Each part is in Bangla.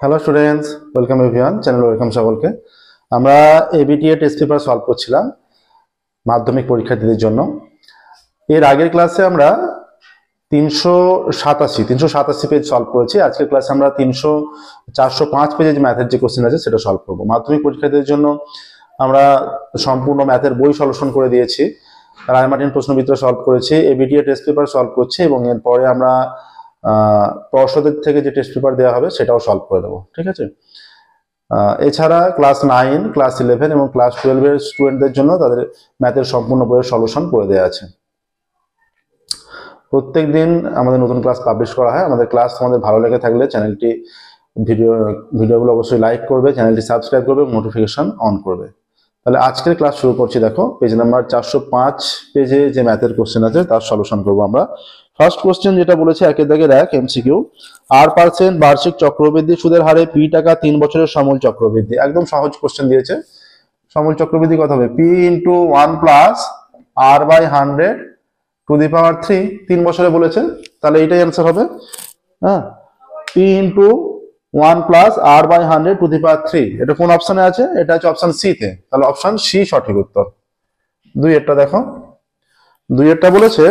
Hello students, welcome everyone, channel welcome সকলকে। আমরা এবিটিএ টেস্ট পেপার সলভ করছিলাম মাধ্যমিক পরীক্ষার্থীদের জন্য। এর আগের ক্লাসে আমরা 387 পেজ সলভ করেছি। আজকের ক্লাসে আমরা 405 পেজের যে ম্যাথের যে কোশ্চেন আছে সেটা সলভ করবো। মাধ্যমিক পরীক্ষার্থীদের জন্য আমরা সম্পূর্ণ ম্যাথের বই সলিউশন করে দিয়েছি, রায়মার্টিন প্রশ্নবিত্র সলভ করেছি, এবিটিএ টেস্ট পেপার সলভ করছি এবং এরপরে আমরা পর্ষদের থেকে যে টেস্ট পেপার দেওয়া হবে সেটাও সলভ করে দেবো। ঠিক আছে। এছাড়া ক্লাস 9, ক্লাস 11 এবং ক্লাস 12 এর স্টুডেন্টদের জন্য তাদের ম্যাথের সম্পূর্ণ বইয়ের সলিউশন করে দেওয়া আছে। প্রত্যেক দিন আমাদের নতুন ক্লাস পাবলিশ করা হয়। আমাদের ক্লাস তোমাদের ভালো লেগে থাকলে চ্যানেলটি ভিডিওগুলো অবশ্যই লাইক করবে, চ্যানেলটি সাবস্ক্রাইব করবে, নোটিফিকেশন অন করবে। তাহলে আজকের ক্লাস শুরু করছি। দেখো পেজ নাম্বার 405 পেজে যে ম্যাথের কোশ্চেন আছে তার সলিউশন করবো আমরা। ফার্স্ট কোশ্চেন যেটা বলেছে, একের দাগের 1 এমসিকিউ, R% বার্ষিক চক্রবৃদ্ধি সুদের হারে P টাকা 3 বছরের সমূল চক্রবৃদ্ধি। একদম সহজ কোশ্চেন দিয়েছে। সমূল চক্রবৃদ্ধি কত হবে? P × 1 + R/100 টু দি পাওয়ার 3, 3 বছরে বলেছে, তাহলে এইটাই অ্যান্সার হবে। হ্যাঁ, P × 1 + R/100 টু দি পাওয়ার 3। এটা কোন অপশনে আছে? এটা হচ্ছে অপশন সি তে। তাহলে অপশন সি সঠিক উত্তর। 2 এরটা দেখো, 2 এরটা বলেছে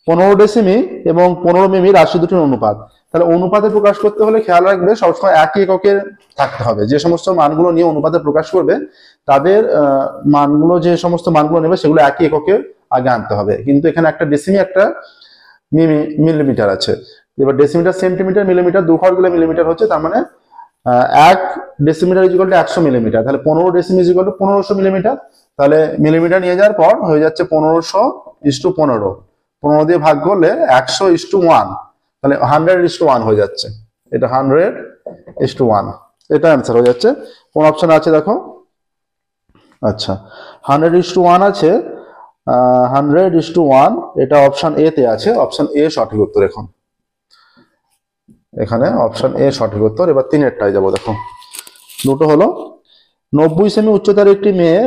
15 ডেসিমি এবং 15 মিমি রাশি দুটির অনুপাত। তাহলে অনুপাতে প্রকাশ করতে হলে খেয়াল রাখবে সবসময় একই এককে থাকতে হবে। যে সমস্ত মানগুলো নিয়ে অনুপাতে প্রকাশ করবে তাদের মানগুলো, যে সমস্ত মানগুলো নেবে সেগুলো একই এককে আগে আনতে হবে। কিন্তু এখানে একটা ডেসিমি, একটা মিলিমিটার আছে। এবার ডেসিমিটার সেন্টিমিটার, মিলিমিটার 2 ঘর গেলে মিলিমিটার হচ্ছে, তার মানে 1 ডেসিমিটার = 100 মিলিমিটার। তাহলে 15 ডেসিমি = 1500 মিলিমিটার। তাহলে মিলিমিটার নিয়ে যাওয়ার পর হয়ে যাচ্ছে 1500 × 15 দিয়ে ভাগ করলে 100:1, তাহলে 100:1 হয়ে যাচ্ছে। এটা 100:1, এটা অ্যান্সার হয়ে যাচ্ছে। কোন অপশন আছে দেখো? আচ্ছা, 100:1 আছে, 100:1 এটা অপশন এ তে আছে। অপশন এ সঠিক উত্তর। এখানে অপশন এ সঠিক উত্তর। এবার 3 এরটাই যাবো। দেখো দুটো হলো, 90 সেমি উচ্চতার একটি মেয়ে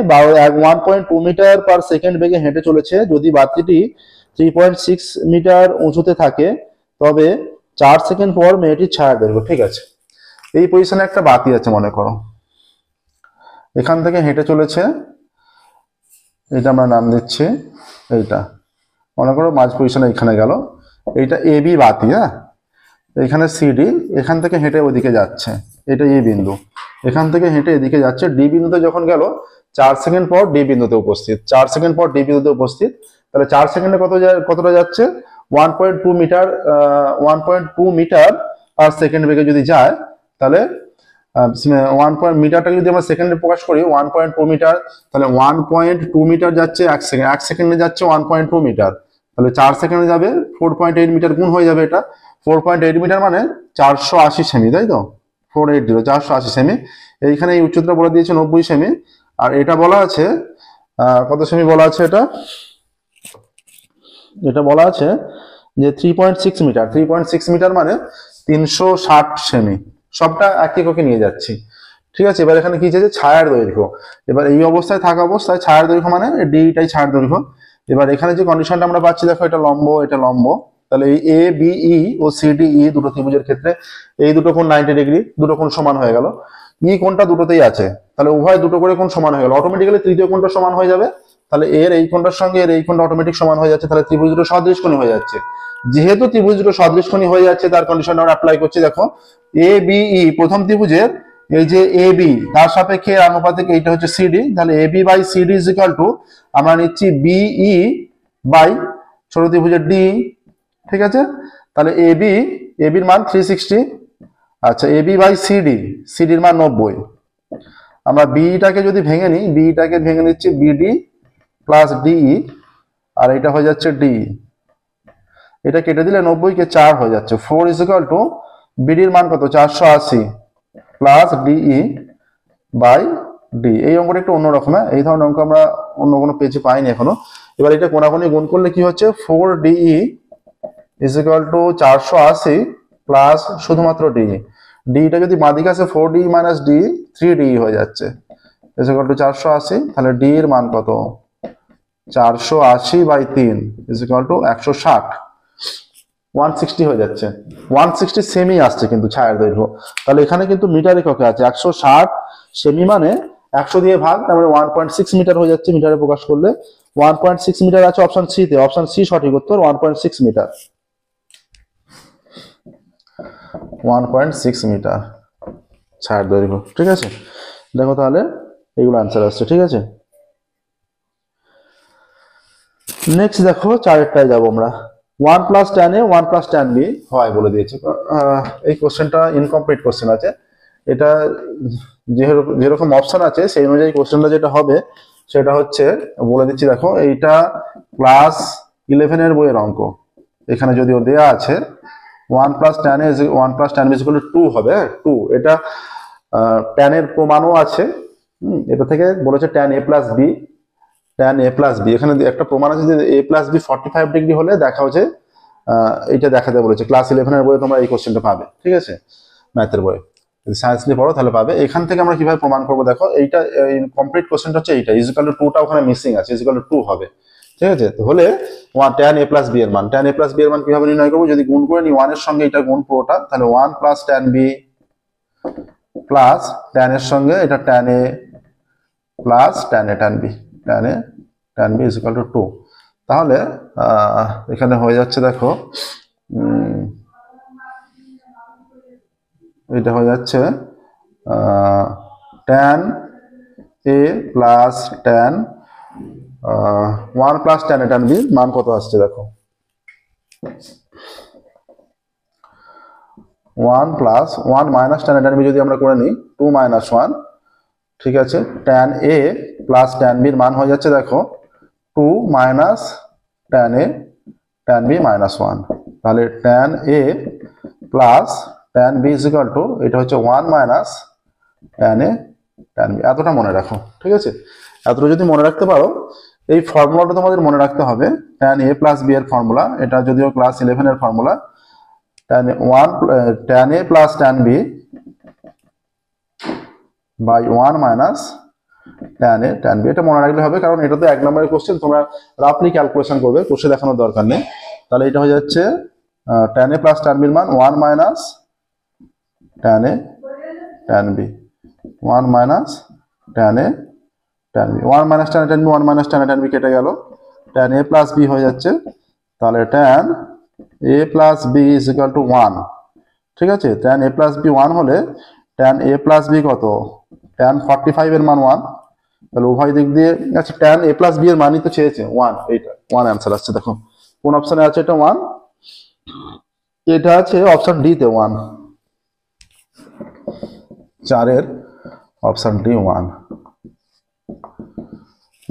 1.2 মিটার পার সেকেন্ড বেগে হেঁটে চলেছে। যদি বাতিটি 3.6 মিটার উঁচুতে থাকে তবে 4 সেকেন্ড পর মেয়েটির ছায়ার দৈর্ঘ্য। ঠিক আছে, এই পজিশনে একটা বাতি আছে মনে করো, এখান থেকে হেঁটে চলেছে, এটা আমরা নাম দিচ্ছি, এইটা মনে করো মাঝ পজিশনে এখানে গেল, এইটা এ বি বাতি। হ্যাঁ, এখানে সিডি, এখান থেকে হেঁটে ওইদিকে যাচ্ছে, এটা এ বিন্দু, এখান থেকে হেঁটে এদিকে যাচ্ছে। ডি বিন্দুতে যখন গেল 4 সেকেন্ড পর ডি বিন্দুতে উপস্থিত, 4 সেকেন্ড পর ডি বিন্দুতে উপস্থিত। তাহলে 4 সেকেন্ডে কতটা যাচ্ছে? 1.2 মিটার, 1.2 মিটার পার সেকেন্ড বেগে যদি যায়, তাহলে 1 মিটারটাকে যদি আমরা সেকেন্ডে প্রকাশ করি 1.2 মিটার, তাহলে 1.2 মিটার যাচ্ছে 1 সেকেন্ড, 1 সেকেন্ডে যাচ্ছে 1.2 মিটার, তাহলে 4 সেকেন্ডে যাবে 4.8 মিটার, গুণ হয়ে যাবে এটা। 4.8 মিটার মানে 480 সেমি, তাই তো? 480 সেমি। এইখানে এই উচ্চতা বলে দিয়েছে 90 সেমি, আর এটা বলা আছে কত সেমি বলা আছে? এটা বলা আছে যে 3.6 মিটার। 3.6 মিটার মানে 360 সেমি। সবটা একই এককে নিয়ে যাচ্ছি। ঠিক আছে, এবার এখানে কি চাইছে? ছায়ার দৈর্ঘ্য। এবার এই অবস্থায় থাকা অবস্থায় ছায়ার দৈর্ঘ্য মানে ডিটাই ছায়ার দৈর্ঘ্য। এবার এখানে যে কন্ডিশনটা আমরা পাচ্ছি দেখো, এটা লম্ব, এটা লম্ব, তাহলে এই A B E O C D E দুটো ত্রিভুজের ক্ষেত্রে এই দুটো কোণ 90 ডিগ্রি, দুটো কোণ সমান হয়ে গেল। ই কোণটা দুটোতেই আছে, তাহলে উভয় দুটো করে কোণ সমান হয়ে গেল, অটোমেটিক্যালি তৃতীয় কোণটা সমান হয়ে যাবে। তাহলে এর এই কোণটার সঙ্গে এর এই কোণটা অটোমেটিক সমান হয়ে যাচ্ছে, তাহলে ত্রিভুজ দুটো সদৃশকোণী হয়ে যাচ্ছে। যেহেতু ত্রিভুজ দুটো সদৃশকোণী হয়ে যাচ্ছে, তার কন্ডিশনটা আমরা অ্যাপ্লাই করছি। দেখো এ বি ই, প্রথম ত্রিভুজের এই যে এ বি, তার সাপেক্ষে আনুপাতিক এইটা হচ্ছে সিডি, তাহলে A B by CD is equal to আমরা নিচ্ছি বিই বাই ছোট ত্রিভুজের ডি। ঠিক আছে, তাহলে এ বির মান 360। আচ্ছা, এ বি বাই সিডি, সিডির মান 90। আমরা বিটাকে যদি ভেঙে নিই, বিটাকে ভেঙে নিচ্ছি বিডি প্লাস ডিই, আর এটা হয়ে যাচ্ছে ডি। এটা কেটে দিলে 90 কে 4 হয়ে যাচ্ছে। 4 ইজ ইকুয়াল টু বিডির মান কত? 480 প্লাস ডিই বাই ডি। এই অঙ্কটা একটু অন্যরকম। এই ধরনের অঙ্ক আমরা অন্য কোনো পেজে পাইনি এখনো। এবার এটা কোনাকুনি গুণ করলে কি হচ্ছে? 4 DE is equal to 480 plus শুধুমাত্র ডি। ডিটা যদি বাঁদিকে আসে 4d মাইনাস ডি, 3d হয়ে যাচ্ছে, ইজ ইকুয়াল টু 480। তাহলে ডি এর মান কত? 480/3 ইজ ইকুয়াল টু 160। 160 হয়ে যাচ্ছে, 160 সেমি আসছে কিন্তু ছায়ার দৈর্ঘ্য। তাহলে এখানে কিন্তু মিটার এককে আছে 160 সেমি, মানে 100 দিয়ে ভাগ, তার মানে 1.6 মিটার হয়ে যাচ্ছে মিটারে প্রকাশ করলে। 1.6 মিটার আছে অপশন সি তে, অপশন সি সঠিক উত্তর, 1.6 মিটার। 1.6 মিটার ছায়ার দৈর্ঘ্য। ঠিক আছে, দেখো তাহলে এগুলো আনসার আসছে। ঠিক আছে, নেক্সট দেখো চারেরটায় যাবো আমরা। 1 + tan a 1 + tan b হয় বলে দিয়েছে। এই কোশ্চেনটা ইনকমপ্লিট কোশ্চেন আছে, এটা যেরকম অপশন আছে সেই অনুযায়ী কোশ্চেনটা যেটা হবে সেটা হচ্ছে বলে দিচ্ছি। দেখো এইটা ক্লাস 11 এর বইয়ের অঙ্ক, এখানে যদিও দেয়া আছে 1 + tan a 1 + tan b = 2 হবে। 2 এটা tan এর প্রমাণও আছে, এটা থেকে বলেছে tan a + b, tan a + b, এখানে একটা প্রমাণ আছে যে a + b 45 ডিগ্রি হলে দেখা হচ্ছে, এইটা দেখাতে বলেছে। ক্লাস 11 এর বইয়ে তোমরা এই কোশ্চেনটা পাবে। ঠিক আছে, ম্যাথের বই যদি সায়েন্স নিয়ে পড়ো তাহলে পাবে। এখান থেকে আমরা কিভাবে প্রমাণ করবো, দেখো এইটা কমপ্লিট কোশ্চেনটা হচ্ছে এইটা = 2টা ওখানে মিসিং আছে, = 2 হবে। ঠিক আছে, হলে tan a + b এর মান, tan a + b এর মান কিভাবে নির্ণয় করবো, যদি গুণ করে নি 1 এর সঙ্গে এটা গুণ পুরোটা, তাহলে 1 + tan b প্লাস tan এর সঙ্গে এটা tan a plus tan a tan b, tan a tan b = 2। তাহলে এখানে হয়ে যাচ্ছে, দেখো এটা হয়ে যাচ্ছে tan a plus tan 1 + tan a tan b মান কত আসছে, দেখো 1 + 1 - tan a tan b যদি আমরা করে নিই 2 - 1, ঠিক আছে, tan a plus tan b এর মান হয়ে যাচ্ছে, দেখো 2 - tan a tan b -1। তাহলে tan a plus tan b = এটা হচ্ছে 1 - tan a tan b। এতটা মনে রাখো। ঠিক আছে, এতটা যদি মনে রাখতে পারো, এই ফর্মুলাটা তোমাদের মনে রাখতে হবে। tan a + b এর ফর্মুলা, এটা যদিও ক্লাস 11 এর formula, tan a plus tan b by 1 minus tan a tan b, এটা মনে রাখলে হবে, কারণ এটা তো 1 নম্বরের কোশ্চেন, তোমরা রাফলি ক্যালকুলেশন করবে, কোষে দেখানোর দরকার নেই। তাহলে এটা হয়ে যাচ্ছে tan a plus tan b এর মান 1 minus tan a tan b, 1 minus tan a tan b, 1 minus tan a tan b, 1 minus tan a tan b কেটে গেল, tan a plus b হয়ে যাচ্ছে। তাহলে tan a plus b = 1। ঠিক আছে, tan a plus b 1 হলে tan a plus b কত, tan 45 এর মান 1। তাহলে উভয় দিক দিয়ে, আচ্ছা tan a plus b এর মানই তো চেয়েছে 1, এইটা 1 অ্যান্সার আসছে। দেখো কোন অপশনে আছে এটা 1, এটা আছে অপশন ডি তে 1, 4 এর অপশন ডি 1।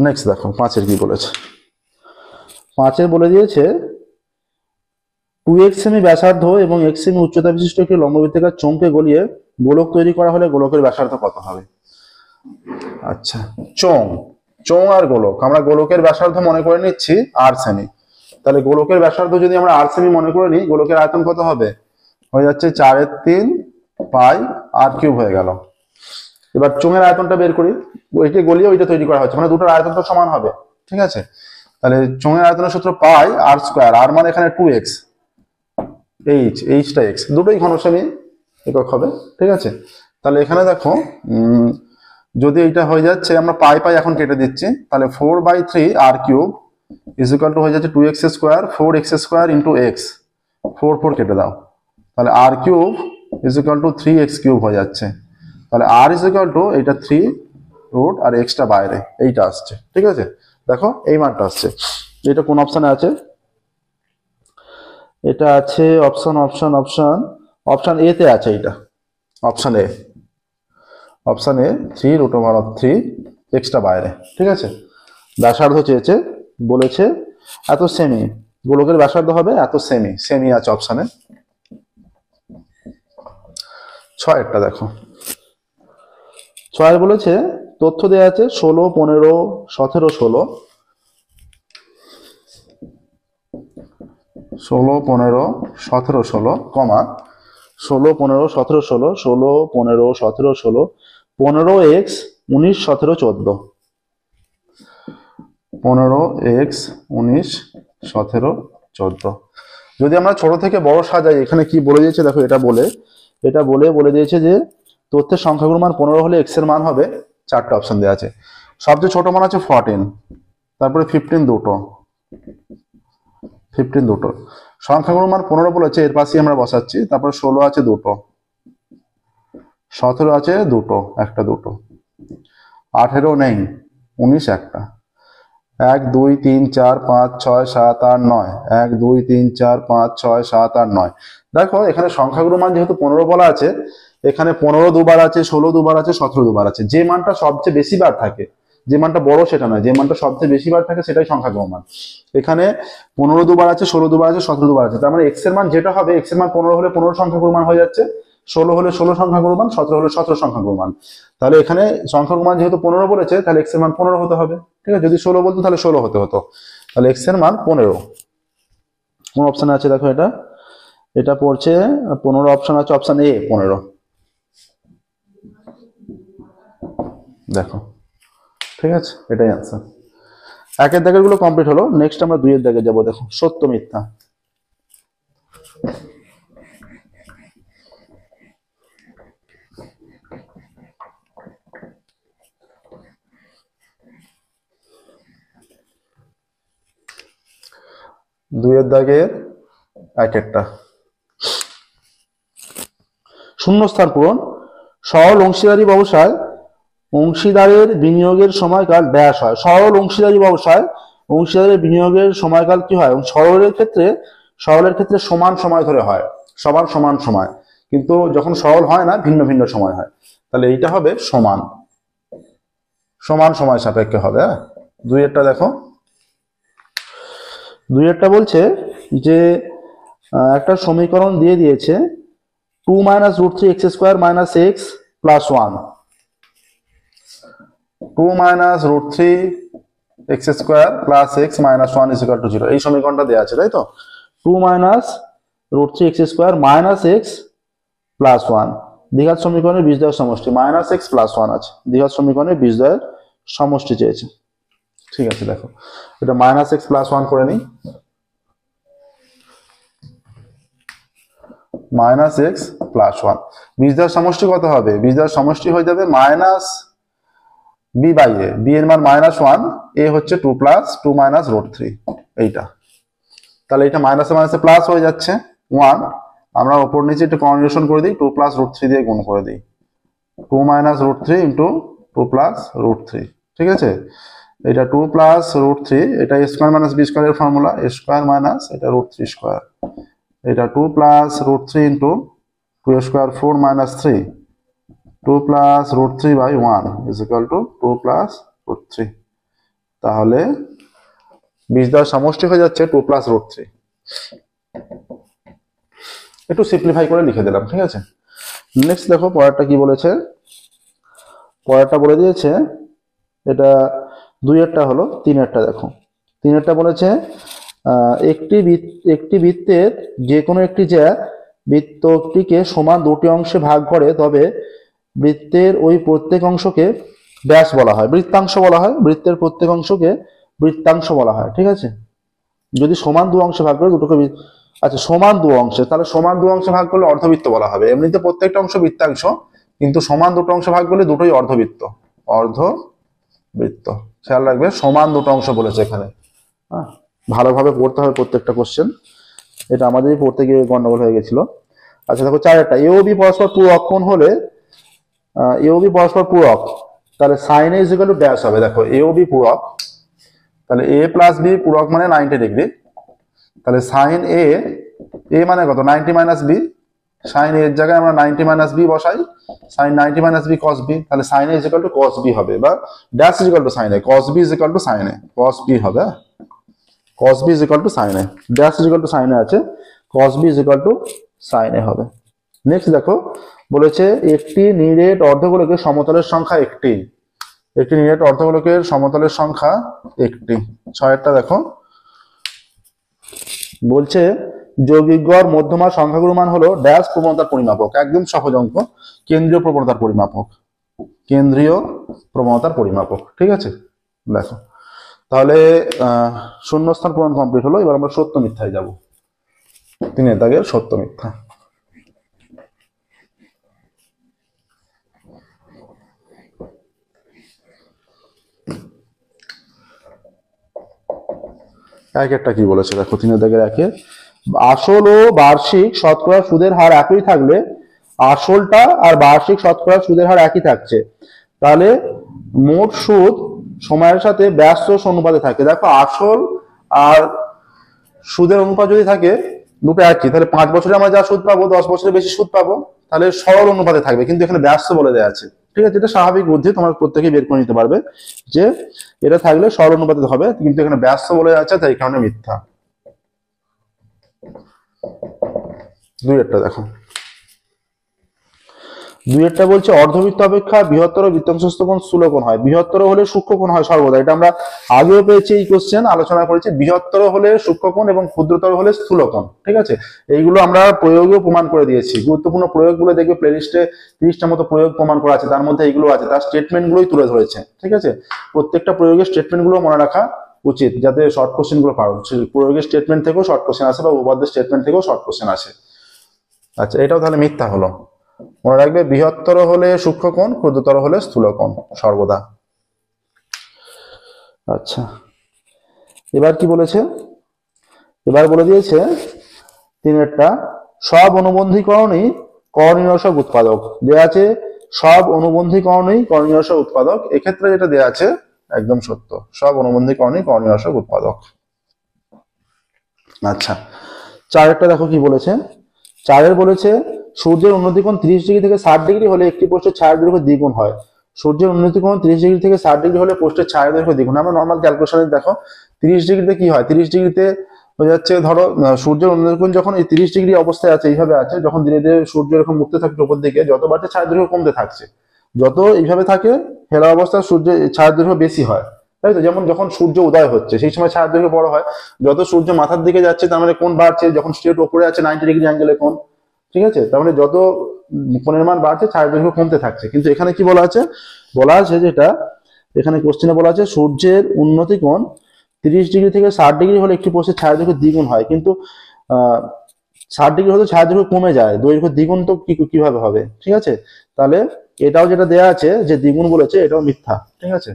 নেক্সট দেখো 5 এর কি বলেছে। 5 এর বলে দিয়েছে 2x সেমি ব্যাসার্ধ এবং x সেমি উচ্চতা বিশিষ্ট একটি লম্ববৃত্তাকার চোঙকে গলিয়ে গোলক তৈরি করা হলে গোলকের ব্যাসার্ধ কত হবে। আচ্ছা, চোঙ আর গোলক, আমরা গোলকের ব্যাসার্ধ মনে করে নিচ্ছি r সেমি। তাহলে গোলকের ব্যাসার্ধ যদি আমরা r সেমি মনে করে নিই, গোলকের আয়তন কত হবে, হয়ে যাচ্ছে 4/3 পাই r³ হয়ে গেল। এবার চোঙের আয়তনটা বের করি, ওইটা গলিয়ে ওইটা তৈরি করা হচ্ছে, মানে দুটোর আয়তন তো সমান হবে। ঠিক আছে, তাহলে চোঙের আয়তনের সূত্র পাই r², r মানে এখানে 2x, h টা x, দুটোই ঘনসেমি একক হবে। ঠিক আছে, তাহলে এখানে দেখো যদি এটা হয়ে যাচ্ছে, আমরা পাই এখন কেটে দিচ্ছি, তাহলে 4/3 r³ হয়ে যাচ্ছে 2x², 4x² ইন্টু x, 4 কেটে দাও, তাহলে r³ 3x³ হয়ে যাচ্ছে। তাহলে r এটা 3 রুট আর এক্সটা বাইরে, এইটা আসছে। ঠিক আছে, দেখো এই মানটা আসছে। এটা কোন অপশনে আছে, এটা আছে অপশন এ তে আছে, এটা অপশন এ 3√3, এক্সটা বাইরে। ঠিক আছে, ব্যাসার্ধ চেয়েছে, বলেছে এত সেমি, গোলকের ব্যাসার্ধ হবে এত সেমি আছে অপশনে। 6 দেখো, 6 বলেছে তথ্য দেওয়া আছে 16, 15, 17, 16, 16, 15, 17, 16, কমা 16, 15, 17, 16, 16, 15, 17, 16, 15x 19, 17, 14, 15x 19, 17, 14। যদি আমরা ছোট থেকে বড় সাজাই, এখানে কি বলে দিয়েছে দেখো, বলে দিয়েছে যে তথ্যের সংখ্যাগুলোর মান 15 হলে এক্স এর মান হবে, চারটা অপশন দেওয়া আছে। সবচেয়ে ছোট মান আছে 14, তারপরে 15 দুটো, 15 দুটো। সংখ্যাগুলোর মান 15 বলেছে, এর পাশেই আমরা বসাচ্ছি। তারপরে 16 আছে দুটো, 17 আছে দুটো, একটা দুটো, 18 নেই, 19 একটা, 1 2 3 4 5 6 7 8 9, 1 2 3 4 5 6 7 8 9। দেখো এখানে সংখ্যাগুলোর মান যেহেতু 15 বলা আছে, এখানে 15 দুবার আছে, 16 দুবার আছে, 17 দুবার আছে। যে মানটা সবচেয়ে বেশি বার থাকে, যে মানটা বড় সেটা নয়, যে মানটা সবচেয়ে বেশি বার থাকে সেটাই সংখ্যাগুলোর মান। এখানে 15 দুবার আছে, 16 দুবার আছে, 17 দুবার আছে। তার মানে এক্স এর মান যেটা হবে, এক্স এর মান 15 হলে 15 সংখ্যাগুলোর মান হয়ে যাচ্ছে, 16 হলে 16 সংখ্যাগুলোর মান, 17 হলে 17 সংখ্যাগুলোর মান। তাহলে এখানে সংখ্যাগুলোর মান যেহেতু 15 বলেছে, তাহলে এক্স এর মান 15 হতে হবে। ঠিক আছে, যদি 16 বলতো তাহলে 16 হতে হতো। তাহলে এক্স এর মান 15। কোন অপশন আছে দেখো, এটা পড়ছে 15 অপশন আছে, অপশন এ 15। দেখো ঠিক আছে, এটাই আনসার। একের দাগের গুলো কমপ্লিট হলো। নেক্সট আমরা 2 এর দাগে যাবো। দেখো সত্য মিথ্যা। দুইয়ের দাগের এক একটা শূন্যস্থান পূরণ। সরল অংশীদারি ব্যবসায় অংশীদারের বিনিয়োগের সময়কাল ড্যাশ হয়। সরল অংশীদারি ব্যবসায় অংশীদারের বিনিয়োগের সময়কাল কি হয়? সরলের ক্ষেত্রে সমান সময় ধরে হয়, সমান সময়। কিন্তু যখন সরল হয় না, ভিন্ন ভিন্ন সময় হয়। তাহলে এইটা হবে সমান সময় সাপেক্ষে হবে। দুইয়েরটা দেখো, দুইয়েরটা বলছে যে একটা সমীকরণ দিয়ে দিয়েছে 2 - √3 x² - x + 1। 2 - √3 x² + x - 1 = 0। এই সমীকরণটা দেওয়া আছে, তাই তো? 2 - √3 x² - x + 1 দ্বিঘাত সমীকরণের বীজদ্বয়ের সমষ্টি। -x + 1 আছে, দ্বিঘাত সমীকরণের বীজদ্বয়ের সমষ্টি চেয়েছে। ঠিক আছে, দেখো এটা -x + 1 করে নিই। -x + 1 বীজদ্বয়ের সমষ্টি কত হবে? বীজদ্বয়ের সমষ্টি হয়ে যাবে -b/a। b এর মান -1, a হচ্ছে 2 + 2 - √3 এইটা। তাহলে এটা মাইনাসে মাইনাসে প্লাস হয়ে যাচ্ছে 1। আমরা উপর নিচে একটু কনভার্সন করে দিই, 2 + √3 দিয়ে গুণ করে দিই। 2 - √3 × 2 + √3। ঠিক আছে, এটা 2 + √3, এটা a² - b² এর ফর্মুলা, a² - এটা √3²। এটা 2 + √3 × 2² 4 - 3, 2 + √3/1 = 2 + √3। তাহলে বীজদ্বয়ের সমষ্টি হয়ে যাচ্ছে 2 + √3। একটু সিম্পলিফাই করে লিখে দিলাম। ঠিক আছে, নেক্সট দেখো পরেরটা কি বলেছে। পরেরটা বলে দিয়েছে, এটা 2-এরটা হলো। 3-এরটা দেখো, 3-এরটা বলেছে একটি বৃত্তের যে কোনো একটি জ্যা বৃত্তটিকে সমান দুটি অংশে ভাগ করে, তবে বৃত্তের ওই প্রত্যেক অংশকে ব্যাস বলা হয়, বৃত্তাংশ বলা হয়। বৃত্তের প্রত্যেক অংশকে বৃত্তাংশ বলা হয়। ঠিক আছে, যদি সমান দু অংশে ভাগ করে দুটোকে, আচ্ছা সমান দু অংশে, তাহলে সমান দু অংশে ভাগ করলে অর্ধবৃত্ত বলা হবে। এমনিতে প্রত্যেকটা অংশ বৃত্তাংশ, কিন্তু সমান দুটো অংশে ভাগ করলে দুটোই অর্ধবৃত্ত। অর্ধবৃত্ত খেয়াল রাখবে, সমান দুটো অংশ বলেছে এখানে। হ্যাঁ, ভালোভাবে পড়তে হবে প্রত্যেকটা কোশ্চেন। এটা আমাদেরই পড়তে গিয়ে গন্ডগোল হয়ে গেছিল। আচ্ছা দেখো 4-এরটা, এ ও বি পরস্পর পূরক কোণ হলে, এ ও বি পরস্পর পূরক, তাহলে sin a = ড্যাশ হবে। দেখো এ ও বি পূরক, তাহলে a + b পূরক মানে 90 ডিগ্রি। তাহলে sin a মানে কত? 90 - b। sin a এর জায়গায় আমরা 90 - b বসাই, sin 90 - b cos b। তাহলে sin a = cos b হবে, বা dash sin a, cos b = sin a, cos b হবে। cos b = sin a, dash sin a আছে, cos b = sin a হবে। নেক্সট দেখো বলেছে একটি নিরেট অর্ধগোলকের সমতলের সংখ্যা একটি। একটি নিরেট অর্ধগোলকের সমতলের সংখ্যা একটি। 6-এরটা দেখো, বলছে যৌগিক গড় মধ্যমার সংখ্যাগুলোর মান হলো ড্যাশ প্রবণতার পরিমাপক। একদম সহজ অঙ্ক, কেন্দ্রীয় প্রবণতার পরিমাপক, কেন্দ্রীয় প্রবণতার পরিমাপক। ঠিক আছে, দেখো তাহলে শূন্যস্থান পূরণ কমপ্লিট হলো। এবার আমরা সত্য মিথ্যায় যাব। তিনের দাগের সত্য মিথ্যা। একেরটা কি বলেছে দেখো, তিনের দাগের একে, আসল ও বার্ষিক শতকরা সুদের হার একই থাকলে, আসলটা আর বার্ষিক শতকরা সুদের হার একই থাকছে, তাহলে মোট সুদ সময়ের সাথে ব্যস্ত অনুপাতে থাকে। দেখো আসল আর সুদের অনুপাত যদি থাকে দুটো একই, তাহলে 5 বছরে আমরা যা সুদ পাবো 10 বছরে বেশি সুদ পাবো, তাহলে সরল অনুপাতে থাকবে, কিন্তু এখানে ব্যস্ত বলে দেওয়া আছে। ঠিক আছে, এটা স্বাভাবিক বুদ্ধি, তোমার প্রত্যেকেই বের করে নিতে পারবে যে এটা থাকলে সরল অনুপাতে হবে, কিন্তু এখানে ব্যস্ত বলে আছে, তাই এই কারণে মিথ্যা। দুইয়েরটা দেখো, দুইয়েরটা বলছে অর্ধবৃত্ত অপেক্ষা বৃহত্তর বৃত্তাংশস্থ কোণ স্থূল কোণ হয়। বৃহত্তর হলে সূক্ষ্ম কোণ হয় সর্বদা, এটা আমরা আগেও পেয়েছি, এই কোশ্চেন আলোচনা করেছি। বৃহত্তর হলে সূক্ষ্ম কোণ এবং ক্ষুদ্রতর হলে স্থূল কোণ। ঠিক আছে, এইগুলো আমরা প্রয়োগেও প্রমাণ করে দিয়েছি। গুরুত্বপূর্ণ প্রয়োগগুলো দেখবে প্লেলিস্টে 30টা মতো প্রয়োগ প্রমাণ করা আছে, তার মধ্যে এইগুলো আছে, তার স্টেটমেন্ট গুলোই তুলে ধরেছে। ঠিক আছে, প্রত্যেকটা প্রয়োগের স্টেটমেন্ট গুলো মনে রাখা উচিত, যাতে শর্ট কোশ্চেন গুলো পারো। প্রয়োগের স্টেটমেন্ট থেকেও শর্ট কোশ্চেন আসে বা উপপাদ্যের স্টেটমেন্ট থেকেও শর্ট কোশ্চেন আসে। আচ্ছা, এটাও তাহলে মিথ্যা হলো। মনে রাখবে বৃহত্তর হলে সূক্ষ্ম কোণ, ক্ষুদ্রতর হলে স্থূল কোণ সর্বদা। আচ্ছা, এবার কি বলেছে, এবার বলে দিয়েছে তিনেরটা, সব অনুবন্ধীকরণই করনিরসক উৎপাদক। দেয়া আছে সব অনুবন্ধীকরণই করনিরসক উৎপাদক, এক্ষেত্রে যেটা দেয়া আছে একদম সত্য, সব অনুবন্ধীকরণই করনিরসক উৎপাদক। আচ্ছা, চারেরটা দেখো কি বলেছে, চারের বলেছে সূর্যের উন্নতিকোণ 30 ডিগ্রি থেকে 60 ডিগ্রি হলে একটি পোস্টের ছায়ার দৈর্ঘ্য দ্বিগুণ হয়। সূর্যের উন্নতিকোণ 30 ডিগ্রি থেকে 60 ডিগ্রি হলে পোস্টের ছায়ার দৈর্ঘ্য দ্বিগুণ। আমরা নর্মাল ক্যালকুলেশনে দেখো 30 ডিগ্রিতে কি হয়, 30 ডিগ্রিতে হয়ে যাচ্ছে, ধরো সূর্যের উন্নতিকোণ যখন এই 30 ডিগ্রি অবস্থায় আছে, এইভাবে আছে, যখন ধীরে ধীরে সূর্য এরকম উঠতে থাকছে উপর দিকে, যত বাড়ছে ছায়ার দৈর্ঘ্য কমতে থাকছে। যত এইভাবে থাকে হেলা অবস্থায় সূর্যের ছায়ার দৈর্ঘ্য বেশি হয়, তাই তো? যেমন যখন সূর্য উদয় হচ্ছে সেই সময় ছায়ার দৈর্ঘ্য বড় হয়, যত সূর্য মাথার দিকে যাচ্ছে তার মানে কোণ বাড়ছে, যখন স্ট্রেট উপরে আছে 90 ডিগ্রি অ্যাঙ্গেলে কোণ। ঠিক আছে, তার মানে যত কোণের মান বাড়ছে ছায়ার দৈর্ঘ্য কমতে থাকছে। কিন্তু এখানে কি বলা আছে, বলা আছে যেটা এখানে কোশ্চেনে বলা আছে সূর্যের উন্নতি কোণ 30 ডিগ্রি থেকে 60 ডিগ্রি হলে একটি পোস্টের ছায়ার দৈর্ঘ্য দ্বিগুণ হয়, কিন্তু 60 ডিগ্রি হলে ছায়ার দৈর্ঘ্য কমে যায়, দৈর্ঘ্য দ্বিগুণ তো কিভাবে হবে? ঠিক আছে, তাহলে এটাও যেটা দেয়া আছে যে দ্বিগুণ বলেছে, এটাও মিথ্যা। ঠিক আছে,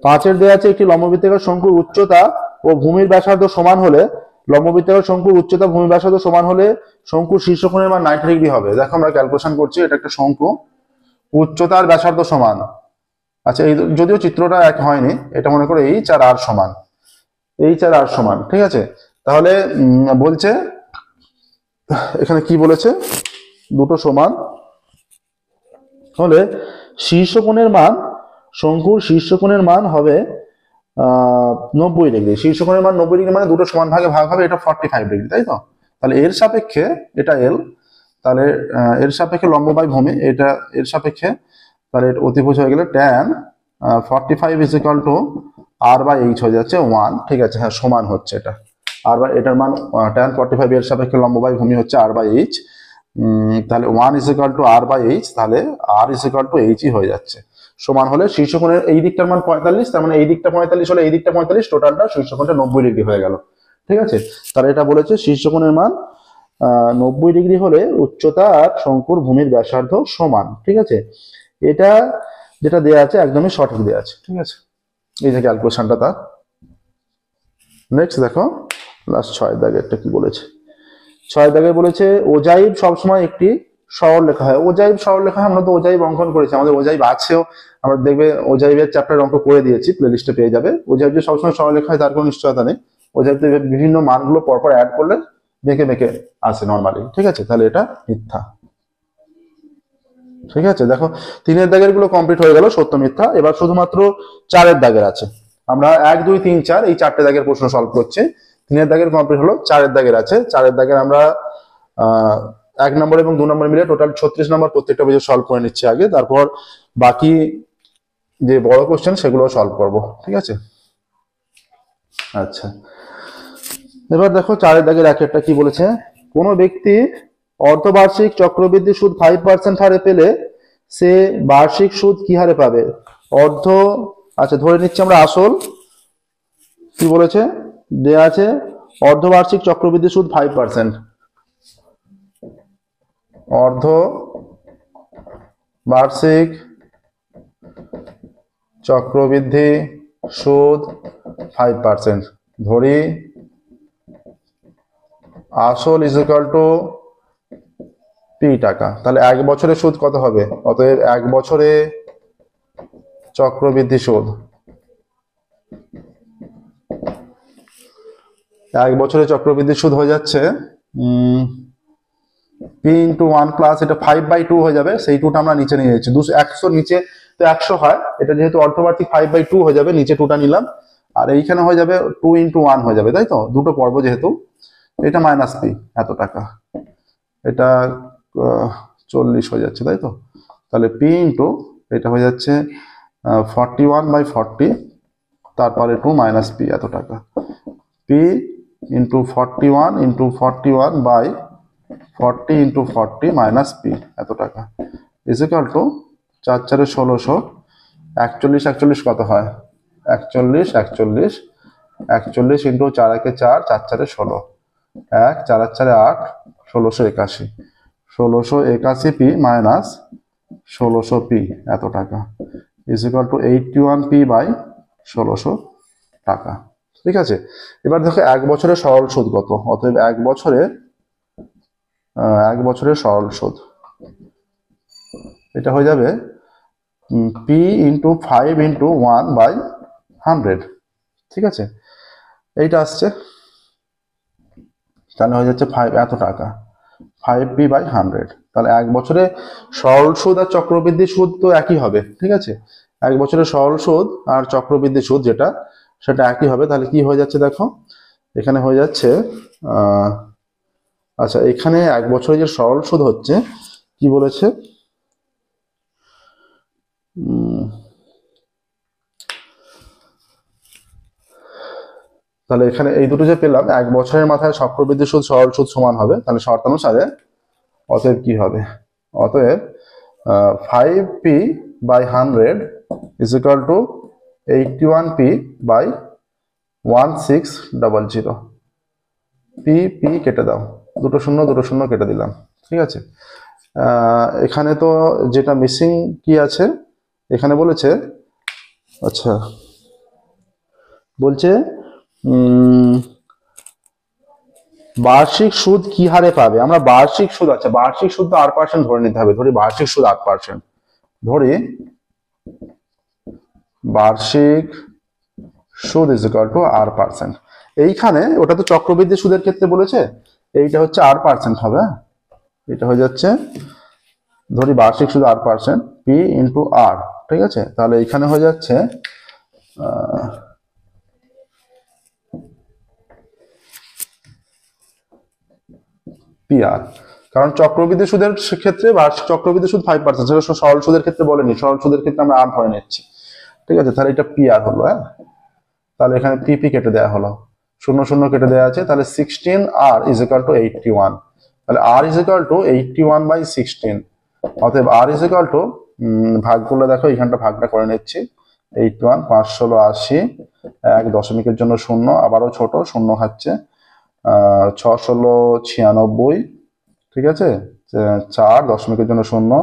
5 দেয়া আছে একটি লম্ববৃত্তাকার শঙ্কুর উচ্চতা ও ভূমির ব্যাসার্ধ সমান হলে, লম্ববৃত্তাকার শঙ্কুর উচ্চতা ভূমির ব্যাসার্ধ সমান হলে শঙ্কুর শীর্ষকোণের মান 90 ডিগ্রি হবে। দেখো আমরা ক্যালকুলেশন করছি, এটা একটা শঙ্কু, উচ্চতা আর ব্যাসার্ধ সমান। আচ্ছা, এই যদিও চিত্রটা এক হয়নি, এটা মনে করো এইচ আর আর সমান, এইচ আর আর সমান। ঠিক আছে, তাহলে বলছে এখানে কি বলেছে, দুটো সমান হলে শীর্ষকোণের মান, শঙ্কুর শীর্ষকোণের মান হবে 90 ডিগ্রি। শীর্ষকোণের মান 90 ডিগ্রি মানে দুটো সমান ভাগে ভাগ হবে, এটা 45 ডিগ্রি, তাই তো? তাহলে এর সাপেক্ষে এটা এল, তাহলে এর সাপেক্ষে লম্ব বাই ভূমি, এটা এর সাপেক্ষে, তাহলে অতিভুজ হয়ে গেলে tan 45 is equal to r by h হয়ে যাচ্ছে 1। ঠিক আছে, হ্যাঁ সমান হচ্ছে এটা, আর বাই এটার মান tan 45 এর সাপেক্ষে লম্ব বাই ভূমি হচ্ছে আর বাই এইচ, তাহলে 1 is equal to r by h, তাহলে আর ইজ ইকুয়াল টু এইচই হয়ে যাচ্ছে। সমান হলে শীর্ষকোণের এই দিকটার মান 45, তার মানে এই দিকটা 45 হলে এই দিকটা 45, টোটালটা শীর্ষকোণটা 90 ডিগ্রি হয়ে গেল। ঠিক আছে, তাহলে এটা বলেছে শীর্ষকোণের মান 90 ডিগ্রি হলে উচ্চতা আর শঙ্কুর ভূমির ব্যাসার্ধ সমান। ঠিক আছে, এটা যেটা দেয়া আছে একদমই সঠিক দেয়া আছে। ঠিক আছে, এই যে ক্যালকুলেশনটা তার। নেক্সট দেখো লাস্ট 6 দাগেরটা কি বলেছে, 6 দাগে বলেছে ওজাইব সবসময় একটি সরল লেখা হয়। ওজাইব সরল লেখা হয়, আমরা তো ওজাইব অঙ্কন করেছি, আমাদের ওজাইব আছেও, আমরা দেখবে ওজাইবের চ্যাপ্টার অঙ্ক করে দিয়েছি, প্লেলিস্টে পেয়ে যাবে। ওজাইব যে সবসময় সরল লেখা হয় তার কোনো নিশ্চয়তা নেই, ওজাইবতে বিভিন্ন মানগুলো পরপর অ্যাড করলে বেঁকে বেঁকে আসে নর্মালি। ঠিক আছে, তাহলে এটা মিথ্যা। ঠিক আছে, দেখো 3 দাগের গুলো কমপ্লিট হয়ে গেল, সত্য মিথ্যা। এবার শুধুমাত্র 4 দাগের আছে, আমরা 1 2 3 4 এই 4টে দাগের প্রশ্ন সলভ করছি। 3 দাগের কমপ্লিট হলো, 4 দাগের আছে। 4 দাগের আমরা 1 নম্বর এবং 2 নম্বর মিলে টোটাল 36 নম্বর প্রত্যেকটা পেজে সলভ করে নিচ্ছি আগে, তারপর বাকি যে বড় কোশ্চেন সেগুলো সলভ করব। ঠিক আছে, আচ্ছা এবার দেখো 4 দাগের একটা কি বলেছে, কোনো ব্যক্তি অর্ধবার্ষিক চক্রবৃদ্ধি সুদ 5% হারে পেলে সে বার্ষিক সুদ কি হারে পাবে? অর্ধ, আচ্ছা ধরে নিচ্ছি আমরা আসল, কি বলেছে দেয়া আছে, অর্ধবার্ষিক চক্রবৃদ্ধি সুদ 5%, অর্ধ বার্ষিক চক্রবৃদ্ধি সুদ 5%, ধরি আসল ইজ ইকুয়াল টু পি টাকা। তাহলে এক বছরে সুদ কত হবে? অতএব এক বছরে চক্রবৃদ্ধি সুদ, এক বছরে চক্রবৃদ্ধি সুদ হয়ে যাচ্ছে পি ইন্টু 1 প্লাস, এটা 5/2 হয়ে যাবে, সেই টুটা আমরা নিচে নিয়ে যাচ্ছি, 100 নিচে তো 100 হয়, এটা যেহেতু অর্ধবার্ষিক 5/2 হয়ে যাবে, নিচে টুটা নিলাম, আর এইখানে হয়ে যাবে 2 ইন্টু 1 হয়ে যাবে, তাই তো, দুটো পর্ব যেহেতু, এটা মাইনাস পি এত টাকা, এটা 40 হয়ে যাচ্ছে, তাই তো। তাহলে পি ইন্টু এটা হয়ে যাচ্ছে 41/40, তারপরে 2 মাইনাস পি এত টাকা, P into 41 into 41/40 into 40 minus P এত টাকা, ইজ ইকুয়াল টু 4 4 1600, 41 41 কত হয়? 41 41 41 ইন্টু 4 1 4, 4 4 16, 1 4 4 8, 1681, 1681 পি মাইনাস 1600 পি এত টাকা, is equal to 81 P by 1600 টাকা। ঠিক আছে, এবার দেখো এক বছরের সরল সুদ কত? অতএব এক বছরের সরল সুদ এটা হয়ে যাবে পি ইন্টু 5 ইন্টু 1/100, ঠিক আছে, এইটা আসছে, তাহলে হয়ে যাচ্ছে 5 এত টাকা, 5p/100। তাহলে এক বছরে সরল সুদ আর চক্রবৃদ্ধি সুদ তো একই হবে, ঠিক আছে, এক বছরের সরল সুদ আর চক্রবৃদ্ধি সুদ যেটা, সেটা একই হবে। তাহলে কি হয়ে যাচ্ছে দেখো, এখানে হয়ে যাচ্ছে আচ্ছা এখানে এক বছরে যে সরল সুদ হচ্ছে কি বলেছে, তাহলে এখানে এই দুটো যে পেলাম, এক বছরের মাথায় চক্রবৃদ্ধি সুদ সরল সুদ সমান হবে, তাহলে শর্তানুসারে অতএব কি হবে? অতএব 5p/100 is equal two 81p/1600, P P কেটে দাও, দুটো শূন্য কেটে দিলাম, ঠিক আছে। এখানে তো যেটা মিসিং কি আছে, এখানে বলেছে, আচ্ছা বলছে বার্ষিক সুদ কি হারে পাবে? আমরা বার্ষিক সুদ, আচ্ছা বার্ষিক সুদ তো 8% ধরে নিতে হবে, ধরি বার্ষিক সুদ 8%, ধরি বার্ষিক সুদ ইজ ইকুয়াল টু 8%। এইখানে ওটা তো চক্রবৃদ্ধি সুদের ক্ষেত্রে বলেছে, এইটা হচ্ছে 8% হবে, এটা হয়ে যাচ্ছে ধরি বার্ষিক সুদ 8%, পি ইন্টু আর, ঠিক আছে। তাহলে এইখানে হয়ে যাচ্ছে পিআর, কারণ চক্রবৃদ্ধি সুদের ক্ষেত্রে বার্ষিক চক্রবৃদ্ধি সুদ 5%, সেটা সরল সুদের ক্ষেত্রে বলেনি, সরল সুদের ক্ষেত্রে আমরা আর ধরে নিচ্ছি, ঠিক আছে। তাহলে এটা পিআর হলো, হ্যাঁ, তাহলে এখানে পিপি কেটে দেওয়া হলো, 0 কেটে দেওয়া আছে, তাহলে 16 আর ইজ ইকুয়াল টু 81, তাহলে আর ইজ ইকুয়াল টু 81/16, অতএব আর ইজ ইকুয়াল টু ভাগ করলে দেখো এখানটা ভাগটা করে নিচ্ছি, 81 5 16 80, 1 দশমিকের জন্য 0, আবারও ছোট 0 খাচ্ছে, 6 16 96, ঠিক আছে, 4 দশমিকের জন্য 0,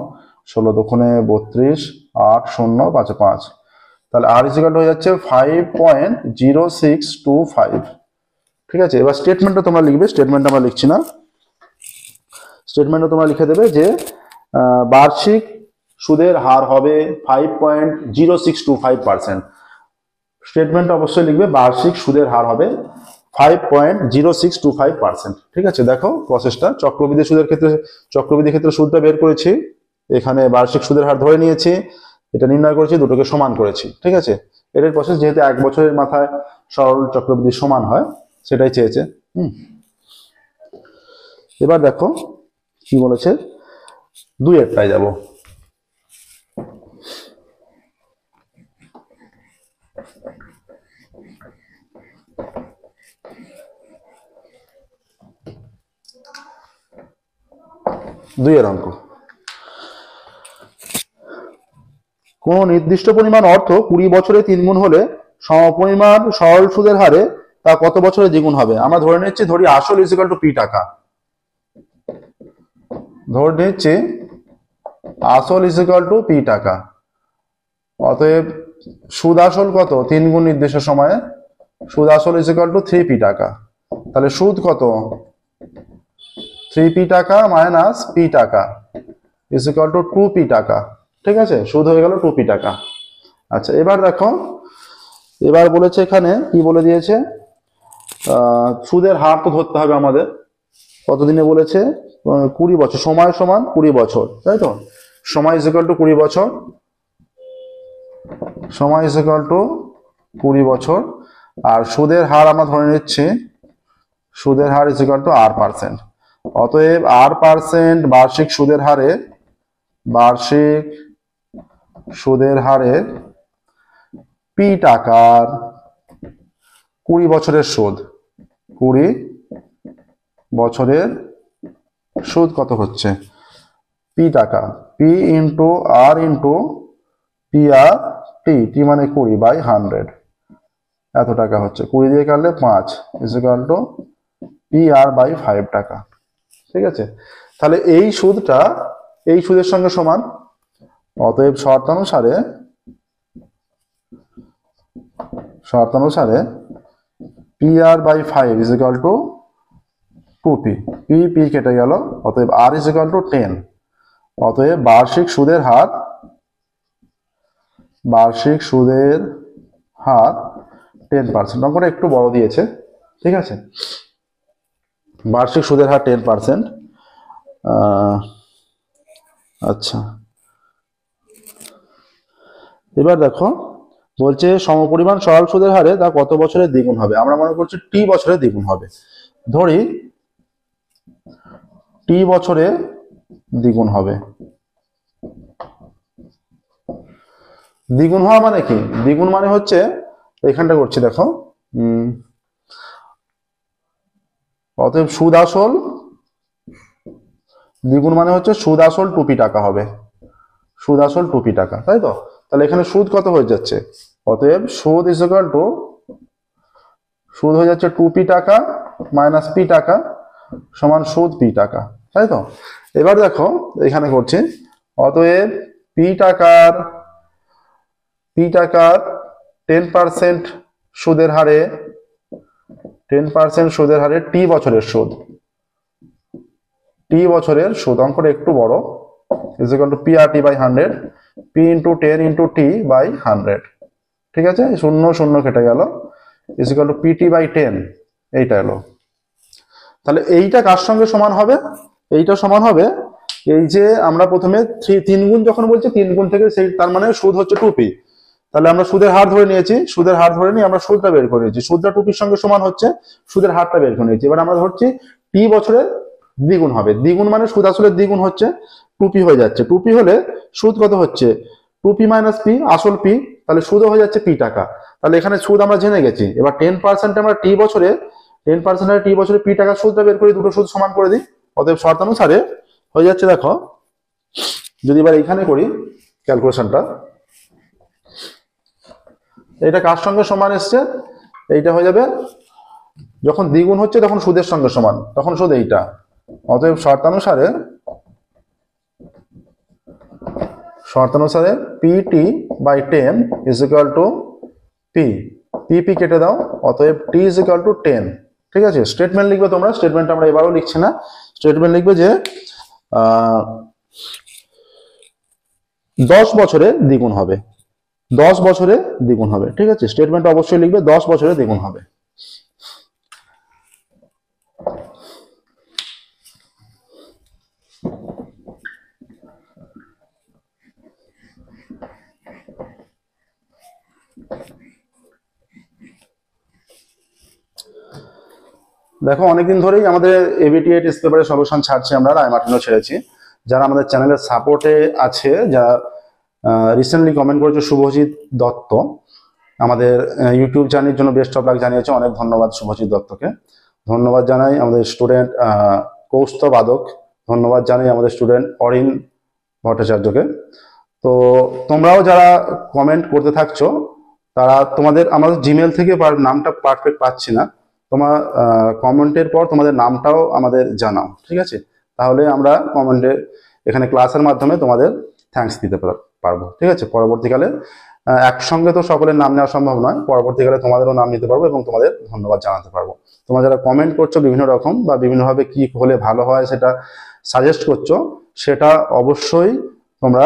16 দুগুণে 32, 8 0 5 5, তাহলে আর ইকুয়াল হয়ে যাচ্ছে 5.0625, ঠিক আছে। এবার স্টেটমেন্টটা তোমরা লিখবে, স্টেটমেন্ট আমরা লিখছি না, স্টেটমেন্টটা তোমরা লিখে দেবে যে বার্ষিক সুদের হার হবে 5.0625%, স্টেটমেন্ট অবশ্যই লিখবে বার্ষিক সুদের হার হবে 5.0625%, ঠিক আছে। দেখো প্রসেসটা, চক্রবৃদ্ধি সুদের ক্ষেত্রে, চক্রবৃদ্ধি ক্ষেত্রে সুদটা বের করেছি, এখানে বার্ষিক সুদের হার ধরে নিয়েছি, এটা নির্ণয় করেছি, দুটোকে সমান করেছি, ঠিক আছে। এর প্রসেস যেহেতু এক বছরের মাথায় সরল চক্রবৃদ্ধি সমান হয়, সেটাই চেয়েছে। এবার দেখো কি বলেছে, 2-এরটায় যাব, দুইয়ের অঙ্ক। কোন নির্দিষ্ট পরিমাণ অর্থ 20 বছরে 3 গুণ হলে সমপরিমাণ সরল সুদের হারে তা কত বছরে দ্বিগুণ হবে? আমরা ধরে নিচ্ছি, ধরি আসল ইকুয়াল টু পি টাকা, ধরে নিচ্ছি আসল ইকুয়াল টু পি টাকা। অতএব সুদ আসল কত? 3 গুণ নির্দিষ্ট সময়ে, সুদ আসল ইকুয়াল টু 3 পি টাকা। তাহলে সুদ কত? 3 পি টাকা মাইনাস পি টাকা ইকুয়াল টু 2 পি টাকা। ঠিক আছে, সুদ হয়ে গেল 2 পি টাকা। আচ্ছা, এবার দেখো, এবার বলেছে এখানে কি বলে দিয়েছে, সুদের হার তো ধরতে হবে আমাদের। কতদিনে বলেছে? 20 বছর। সময় সমান 20 বছর, তাই তো? সময় ইকুয়াল টু 20 বছর, সময় ইকুয়াল টু 20 বছর। আর সুদের হার আমরা ধরে নিচ্ছি, সুদের হার ইকুয়াল টু R%। অতএব R% বার্ষিক সুদের হারে, বার্ষিক সুদের হারে পি টাকার 20 বছরের সুদ, 20 বছরের সুদ কত হচ্ছে? পি টাকা, পি ইন্টু আর ইন্টু পি আর টি, টি মানে 20 বাই 100, এত টাকা হচ্ছে। 20 দিয়ে কাটলে 5 equal to P R by 5 টাকা। ঠিক আছে, তাহলে এই সুদটা এই সুদের সঙ্গে সমান। অতএব শর্তানুসারে P R by 5 equal to 2p, P P কেটে গেল, অতএব আর ইকুয়াল টু 10। অতএব বার্ষিক সুদের হার, বার্ষিক সুদের হার 10%। অঙ্কটা একটু বড় দিয়েছে, ঠিক আছে। বার্ষিক সুদের হার 10%। আচ্ছা, এবার দেখো বলছে সমপরিমাণ সরল সুদের হারে তা কত বছরে দ্বিগুণ হবে? আমরা মনে করছি টি বছরে দ্বিগুণ হবে। ধরি টি বছরে দ্বিগুণ হবে। দ্বিগুণ হওয়া মানে কি? দ্বিগুণ মানে হচ্ছে, এখানটা করছি দেখো, অতএব সুদ আসল দ্বিগুণ মানে হচ্ছে সুদ আসল 2p টাকা হবে, সুদ আসল 2p টাকা, তাই তো? তাহলে এখানে সুদ কত হয়ে যাচ্ছে? অতএব সুদ ইকুয়াল টু, সুদ হয়ে যাচ্ছে 2p টাকা মাইনাস পি টাকা সমান সুদ পি টাকা, তাই তো? এবার দেখো এখানে করছি, অতএব পি টাকার 10% সুদের হারে, 10% সুদের হারে টি বছরের সুদ, টি বছরের সুদ, অঙ্কটা একটু বড়, equal to P R T by 100, P into 10 into T by 100। ঠিক আছে, শূন্য শূন্য কেটে গেল, ইকুয়াল টু পিটি বাই 10, এইটা এলো। তাহলে এইটা কার সঙ্গে সমান হবে? এইটা সমান হবে এই যে আমরা প্রথমে 3 গুণ যখন বলছি, 3 গুণ থেকে সেই, তার মানে সুদ হচ্ছে 2p। তাহলে আমরা সুদের হার ধরে নিয়েছি, সুদের হার ধরে নিয়ে আমরা সুদটা বের করে নিয়েছি, সুদটা 2pর সঙ্গে সমান হচ্ছে, সুদের হারটা বের করে নিয়েছি। এবার আমরা ধরছি টি বছরে দ্বিগুণ হবে। দ্বিগুণ মানে সুদ আসলে দ্বিগুণ হচ্ছে, 2p হয়ে যাচ্ছে। 2p হলে সুদ কত হচ্ছে? 2p মাইনাস পি, আসল পি, তাহলে সুদও হয়ে যাচ্ছে পি টাকা। তাহলে এখানে সুদ আমরা জেনে গেছি। এবার 10% আমরা টি বছরে, 10% টি বছরে পি টাকা সুদটা বের করে দুটো সুদ সমান করে দিই। অতএব শর্তানুসারে হয়ে যাচ্ছে, দেখো যদি এবার এখানে করি ক্যালকুলেশনটা, এটা কার সঙ্গে সমান এসছে? এইটা হয়ে যাবে, যখন দ্বিগুণ হচ্ছে তখন সুদের সঙ্গে সমান, তখন সুদ এইটা। অতএব শর্তানুসারে PT by 10 is equal to P, P কেটে দাও, অতএব টি ইজ ইকুয়াল টু 10। ঠিক আছে, স্টেটমেন্ট লিখবে তোমরা, স্টেটমেন্ট আমরা এবারও লিখছি না, স্টেটমেন্ট লিখবে যে 10 বছরে দ্বিগুণ হবে, 10 বছরে দ্বিগুণ হবে। ঠিক আছে, স্টেটমেন্ট অবশ্যই লিখবে 10 বছরে দ্বিগুণ হবে। দেখো অনেকদিন ধরেই আমাদের এবিটিএ টেস্ট পেপারের সলিউশন ছাড়ছি আমরা, রায়মার্টিনও ছেড়েছি। যারা আমাদের চ্যানেলের সাপোর্টে আছে, যারা রিসেন্টলি কমেন্ট করেছে শুভজিৎ দত্ত, আমাদের ইউটিউব চ্যানেলের জন্য বেস্ট অফ লাক জানিয়েছে, অনেক ধন্যবাদ শুভজিৎ দত্তকে। ধন্যবাদ জানাই আমাদের স্টুডেন্ট কৌস্তব আদক, ধন্যবাদ জানাই আমাদের স্টুডেন্ট অরিন ভট্টাচার্যকে। তো তোমরাও যারা কমেন্ট করতে থাকছো তারা তোমাদের আমাদের জিমেল থেকে নামটা পারফেক্ট পাচ্ছি না, তোমার কমেন্টের পর তোমাদের নামটাও আমাদের জানাও, ঠিক আছে? তাহলে আমরা কমেন্টে এখানে ক্লাসের মাধ্যমে তোমাদের থ্যাঙ্কস দিতে পারবো, ঠিক আছে? পরবর্তীকালে একসঙ্গে তো সকলের নাম নেওয়া সম্ভব নয়, পরবর্তীকালে তোমাদেরও নাম নিতে পারবো এবং তোমাদের ধন্যবাদ জানাতে পারবো। তোমরা যারা কমেন্ট করছো বিভিন্ন রকম বা বিভিন্নভাবে কি হলে ভালো হয় সেটা সাজেস্ট করছো, সেটা অবশ্যই তোমরা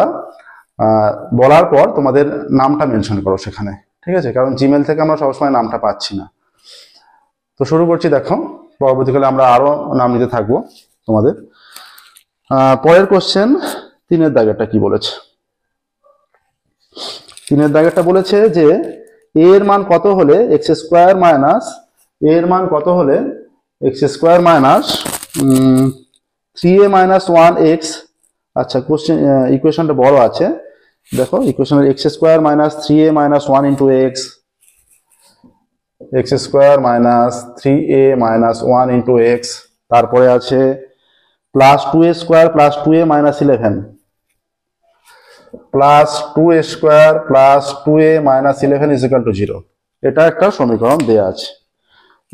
বলার পর তোমাদের নামটা মেনশন করো সেখানে, ঠিক আছে? কারণ জিমেল থেকে আমরা সবসময় নামটা পাচ্ছি না। তো শুরু করছি, দেখো পরবর্তীকালে আমরা আরো নাম নিতে থাকবো তোমাদের। পরের কোশ্চেন 3 এর দাগেরটা কি বলেছে? 3 এর দাগেরটা বলেছে যে a এর মান কত হলে x স্কোয়ার মাইনাস a এর মান কত হলে x square minus 3a minus 1x। আচ্ছা, কোশ্চেন ইকুয়েশনটা বড় আছে, দেখো ইকুয়েশনের x square minus 3a minus 1 into x square minus 3a minus 1 into x, তারপরে আছে plus 2a square plus 2a minus 11 plus 2a square plus 2a minus 11 is equal to 0। এটা একটা সমীকরণ দেয়া আছে,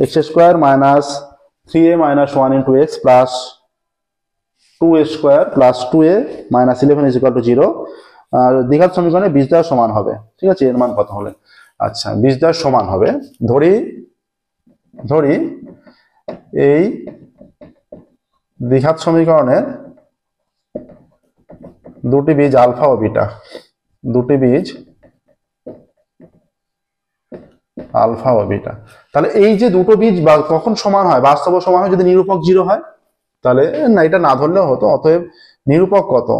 x square minus 3a minus 1 into x plus 2a square plus 2a minus 11 is equal to 0। দ্বিঘাত সমীকরণে বীজ দ্বয় সমান হবে, ঠিক আছে? এর মান কত হলে? আচ্ছা, বীজ দ্বয় সমান হবে, ধরি এই দ্বিঘাত সমীকরণের দুটি বীজ আলফা ও বিটা, দুটি বীজ আলফা ও বিটা। তাহলে এই যে দুটো বীজ কখন সমান হয়, বাস্তব সমান হয় যদি নিরূপক 0 হয়। তাহলে না, এটা না ধরলেও হতো। অতএব নিরূপক কত?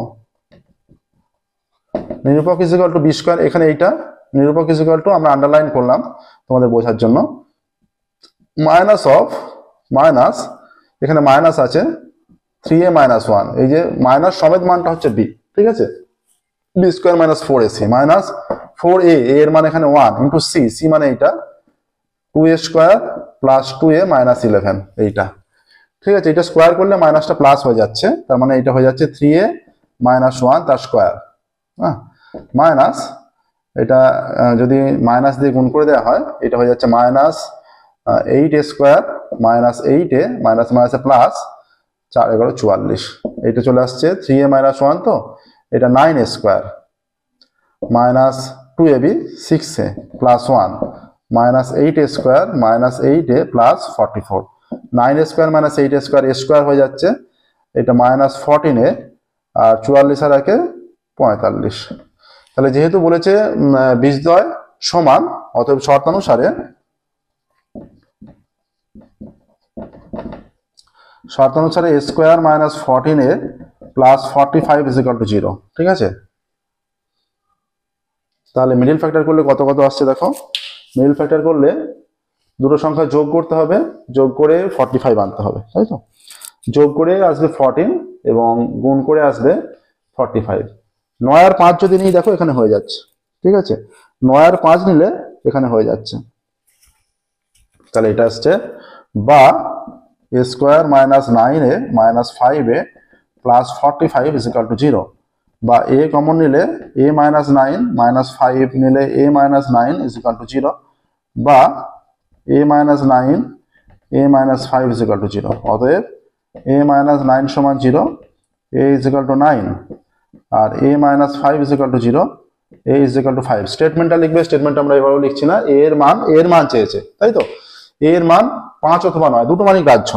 নিরূপক is equal to B square. এখানে এইটা নিরূপক ইজ ইকুয়াল টু আমরা আন্ডারলাইন করলাম তোমাদের বোঝার জন্য, মাইনাস এখানে মাইনাস আছে 3a মাইনাস 1, এই যে মাইনাস সমেত মানটা হচ্ছে b, ঠিক আছে? B square minus 4ac minus 4a, এর মানে এখানে 1 ইন্টু c মানে এইটা 2a square plus 2a minus 11, এইটা, ঠিক আছে? এটা স্কোয়ার করলে মাইনাসটা প্লাস হয়ে যাচ্ছে, তার মানে এটা হয়ে যাচ্ছে 3a মাইনাস 1 তার স্কোয়ার, হ্যাঁ, মাইনাস এটা যদি মাইনাস দিয়ে গুণ করে দেওয়া হয় এটা হয়ে যাচ্ছে minus 8a square minus 8a minus মাইনাসে প্লাস 4 11 44, এইটা চলে আসছে 3a মাইনাস 1, তো এটা 9a square minus 2ab 6a plus 1 minus 8a square minus 8a plus 44, 9a square minus 8a square a square হয়ে যাচ্ছে, এটা মাইনাস 14a আর 44 আর 1 45। তাহলে যেহেতু বলেছে বীজদ্বয় সমান, অতএব শর্তানুসারে a square minus 14a plus 45 is equal to 0, ঠিক আছে? তাহলে মিডল ফ্যাক্টর করলে কত কত আসছে দেখো। মিডল ফ্যাক্টর করলে দুটো সংখ্যা যোগ করতে হবে, যোগ করে 45 আনতে হবে, তাই তো? যোগ করে আসবে 14 এবং গুণ করে আসবে 45। 9 আর 5 যদি নিই দেখো এখানে হয়ে যাচ্ছে, ঠিক আছে? 9 আর 5 নিলে এখানে হয়ে যাচ্ছে, তাহলে এটা আসছে বা a square minus 9a minus 5a plus 45 is equal to 0, বা a কমন নিলে a মাইনাস 9 মাইনাস 5 নিলে a minus 9 is equal to 0, বা a minus 9 a minus 5 is equal to 0। অতএব a মাইনাস 9 সমান 0, a ইজ ইকুয়াল টু 9 আর a minus 5 is equal to 0, a is equal to 5। স্টেটমেন্টটা লিখবে, স্টেটমেন্টটা আমরা এবারেও লিখছি না। এর মান চেয়েছে, তাই তো? এর মান 5 অথবা 9, দুটো মানই গ্রাহ্য,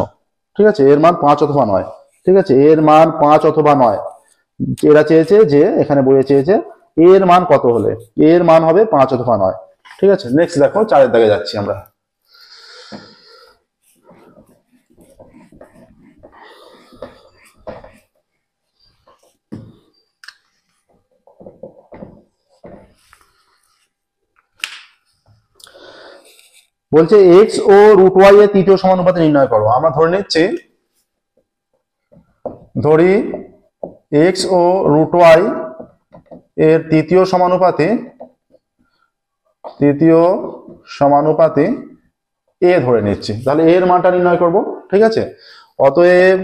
ঠিক আছে? এর মান 5 অথবা 9, ঠিক আছে? এর মান 5 অথবা 9 এরা চেয়েছে, যে এখানে বইয়ে চেয়েছে এর মান কত হলে, এর মান হবে 5 অথবা 9, ঠিক আছে? নেক্সট দেখো 4 এর দাগে যাচ্ছি আমরা। বলছে এক্স ও রুট ওয়াই এর তৃতীয় সমানুপাতে নির্ণয় করো। আমরা ধরে নিচ্ছি, ধরি এক্স ও রুট ওয়াই এর তৃতীয় সমানুপাতে এ ধরে নিচ্ছি, তাহলে এর মানটা নির্ণয় করব, ঠিক আছে? অতএব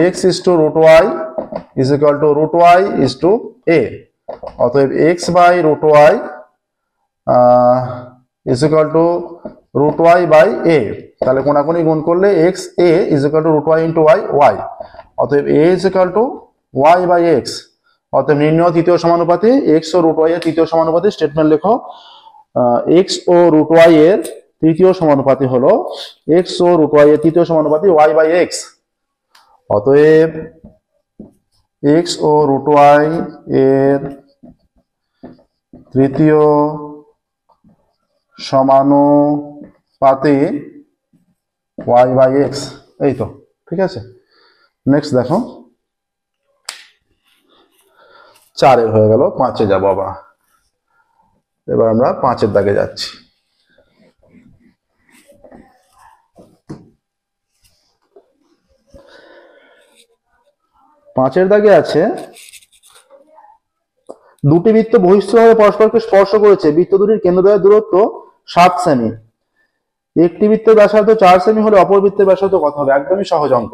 X is to root Y is equal to root Y is to A. অতএব X by root Y is equal to root Y by A. তাহলে কোনাকুনি গুণ করলে X A is equal to root Y into Y Y. অতএব A is equal to Y by X. অতএব নির্ণয় তৃতীয় সমানুপাতি এক্স ও রুট ওয়াই এর তৃতীয় সমানুপাতি স্টেটমেন্ট লেখো। এক্স ও রুট ওয়াই এর তৃতীয় সমানুপাতি হলো এক্স ও রুট ওয়াই এর তৃতীয় সমানুপাতি ওয়াই বাই এক্স। অতএব এক্স ও রুট ওয়াই এর তৃতীয় সমানুপাতি ওয়াই বাই এক্স। এই তো ঠিক আছে। নেক্সট দেখো, 4 হয়ে গেল, 5 যাবো আবার। এবার আমরা 5 দাগে যাচ্ছি। পাঁচের দাগে আছে দুটি বৃত্ত বহিঃস্থভাবে পরস্পরকে স্পর্শ করেছে, বৃত্ত দুটির কেন্দ্রদ্বয়ের দূরত্ব 7 সেমি। একটি বৃত্তের ব্যাসার্ধ 4 সেমি হলে অপর বৃত্তের ব্যাসার্ধ কত হবে? একদমই সহজ অঙ্ক।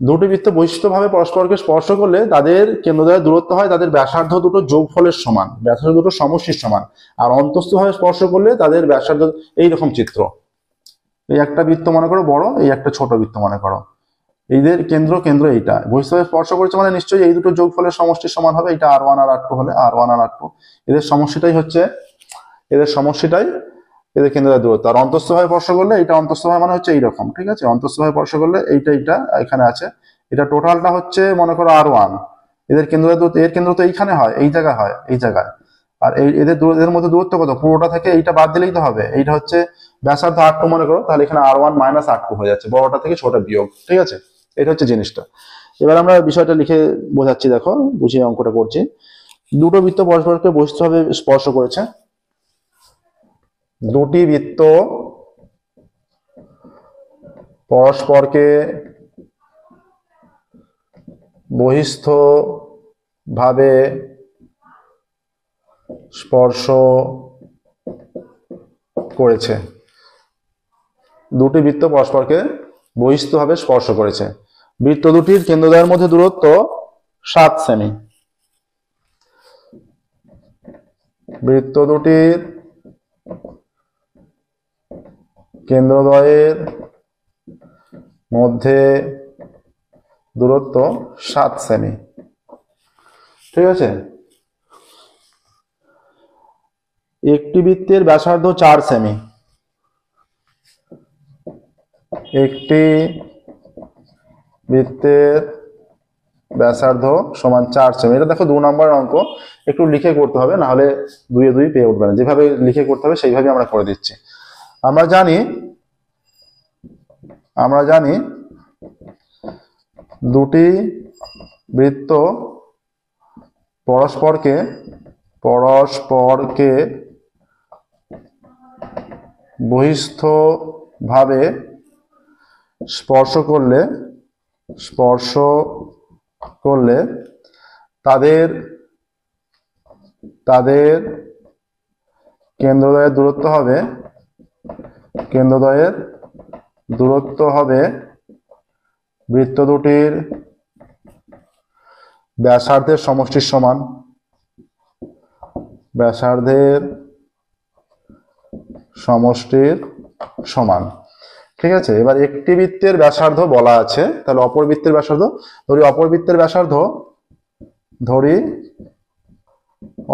দুটি বৃত্ত বহিঃস্থভাবে পরস্পরকে স্পর্শ করলে তাদের কেন্দ্রদ্বয়ের দূরত্ব হয় তাদের ব্যাসার্ধ দুটো যোগফলের সমান, ব্যাসার্ধ দুটো সমষ্টির সমান। আর অন্তস্থভাবে স্পর্শ করলে তাদের ব্যাসার্ধ এইরকম চিত্র। এই একটা বৃত্ত মনে করো বড়, এই একটা ছোট বৃত্ত মনে করো, এদের কেন্দ্র কেন্দ্র এইটা বহিঃস্থভাবে স্পর্শ করেছে মানে নিশ্চয়ই এই দুটো যোগফলের সমষ্টির সমান হবে। এটা আর ওয়ান আর আর টু হলে আর ওয়ান আর আর টু, এদের সমষ্টিটাই হচ্ছে এদের কেন্দ্রের দূরত্ব। আর অন্তস্থভাবে স্পর্শ করলে এটা অন্তস্থভাবে মানে হচ্ছে এইরকম, ঠিক আছে। অন্তস্থভাবে স্পর্শ করলে এইটা এখানে আছে, এটা টোটালটা হচ্ছে মনে করো আর ওয়ান। এদের কেন্দ্রের দূরত্ব, এর কেন্দ্র তো এইখানে হয়, এই জায়গায় হয়, এই জায়গায়। আর এদের মধ্যে দূরত্ব কত? পুরোটা থেকে এইটা বাদ দিলেই তো হবে। এইটা হচ্ছে ব্যাসার্ধ আর টু মনে করো, তাহলে এখানে আর ওয়ান মাইনাস আর টু হয়ে যাচ্ছে, বড়টা থেকে ছোট বিয়োগ, ঠিক আছে। এটা হচ্ছে জিনিসটা। এবার আমরা বিষয়টা লিখে বোঝাচ্ছি, দেখো বুঝিয়ে অঙ্কটা করছি। দুটো বৃত্ত পরস্পরকে বহিঃস্থভাবে স্পর্শ করেছে, দুটি বৃত্ত পরস্পরকে বহিঃস্থভাবে স্পর্শ করেছে, দুটি বৃত্ত পরস্পরকে বহিঃস্থভাবে স্পর্শ করেছে। বৃত্ত দুটির কেন্দ্রদ্বয়ের মধ্যে দূরত্ব 7 সেমি। বৃত্ত দুটির কেন্দ্রদ্বয়ের মধ্যে দূরত্ব 7 সেমি, ঠিক আছে। একটি বৃত্তের ব্যাসার্ধ 4 সেমি। একটি বৃত্তের ব্যাসার্ধ সমান 4 সেমি। এটা দেখো 2 নম্বর অঙ্ক, একটু লিখে করতে হবে, না হলে 2 এ 2 পেয়ে উঠবে না। যেভাবে লিখে করতে হবে সেইভাবে আমরা করে দিচ্ছি। আমরা জানি দুটি বৃত্ত পরস্পরকে বহিঃস্থভাবে স্পর্শ করলে তাদের কেন্দ্রদ্বয়ের দূরত্ব হবে বৃত্ত দুটির ব্যাসার্ধের সমষ্টির সমান, ঠিক আছে। এবার একটি বৃত্তের ব্যাসার্ধ বলা আছে, তাহলে অপর বৃত্তের ব্যাসার্ধ ধরি।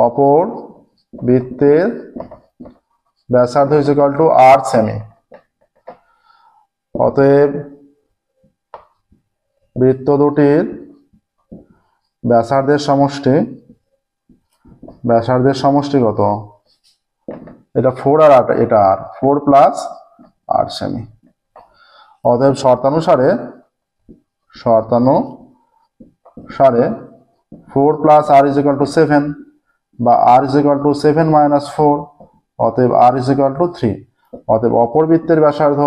অপর বৃত্তের ব্যাসার্ধ ইজ ইকুয়াল টু 8 সেমি। অতএব বৃত্ত দুটির ব্যাসার্ধের সমষ্টি কত? এটা 4 আর এটা আর 4 প্লাস 8 সেমি। অতএব শর্তানুসারে 4 plus r is equal to 7 বা r is equal to 7 minus 4। অতএব আর ইজ ইকুয়াল টু 3। অতএব অপর বৃত্তের ব্যাসার্ধ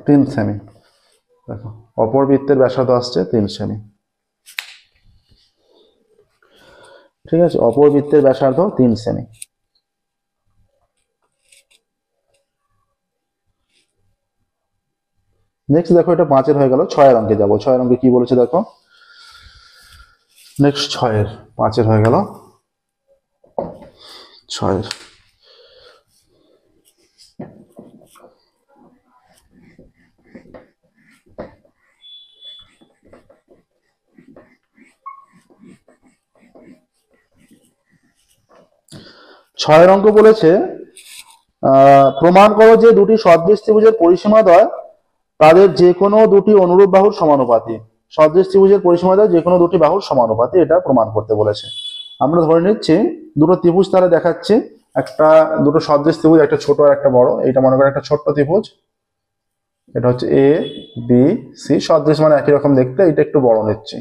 3 সেমি। দেখো অপর বৃত্তের ব্যাসার্ধ আসছে 3 সেমি, ঠিক আছে। অপর বৃত্তের ব্যাসার্ধ 3 সেমি। নেক্সট দেখো এটা 5-এর হয়ে গেল, 6-এর অঙ্কে যাবো। 6-এর অঙ্কে কি বলেছে দেখো, নেক্সট 6-এর, 5-এর হয়ে গেল, 6-এর। ছয়ের অঙ্ক বলেছে প্রমাণ করো যে দুটি সদৃশ ত্রিভুজের পরিসীমাদ্বয় তাদের যে কোনো দুটি অনুরূপ বাহুর সমানুপাতি। সদৃশ ত্রিভুজের পরিসীমাদ্বয় যে কোনো দুটি বাহুর সমানুপাতি, এটা প্রমাণ করতে বলেছে। আমরা ধরে নিচ্ছি দুটো ত্রিভুজ তারা দেখাচ্ছে, দুটো সদৃশ ত্রিভুজ, একটা ছোট আর একটা বড়। এইটা মনে করেন একটা ছোট্ট ত্রিভুজ, এটা হচ্ছে এ বি সি, সদৃশ মানে একই রকম দেখতে। এটা একটু বড় নিচ্ছি,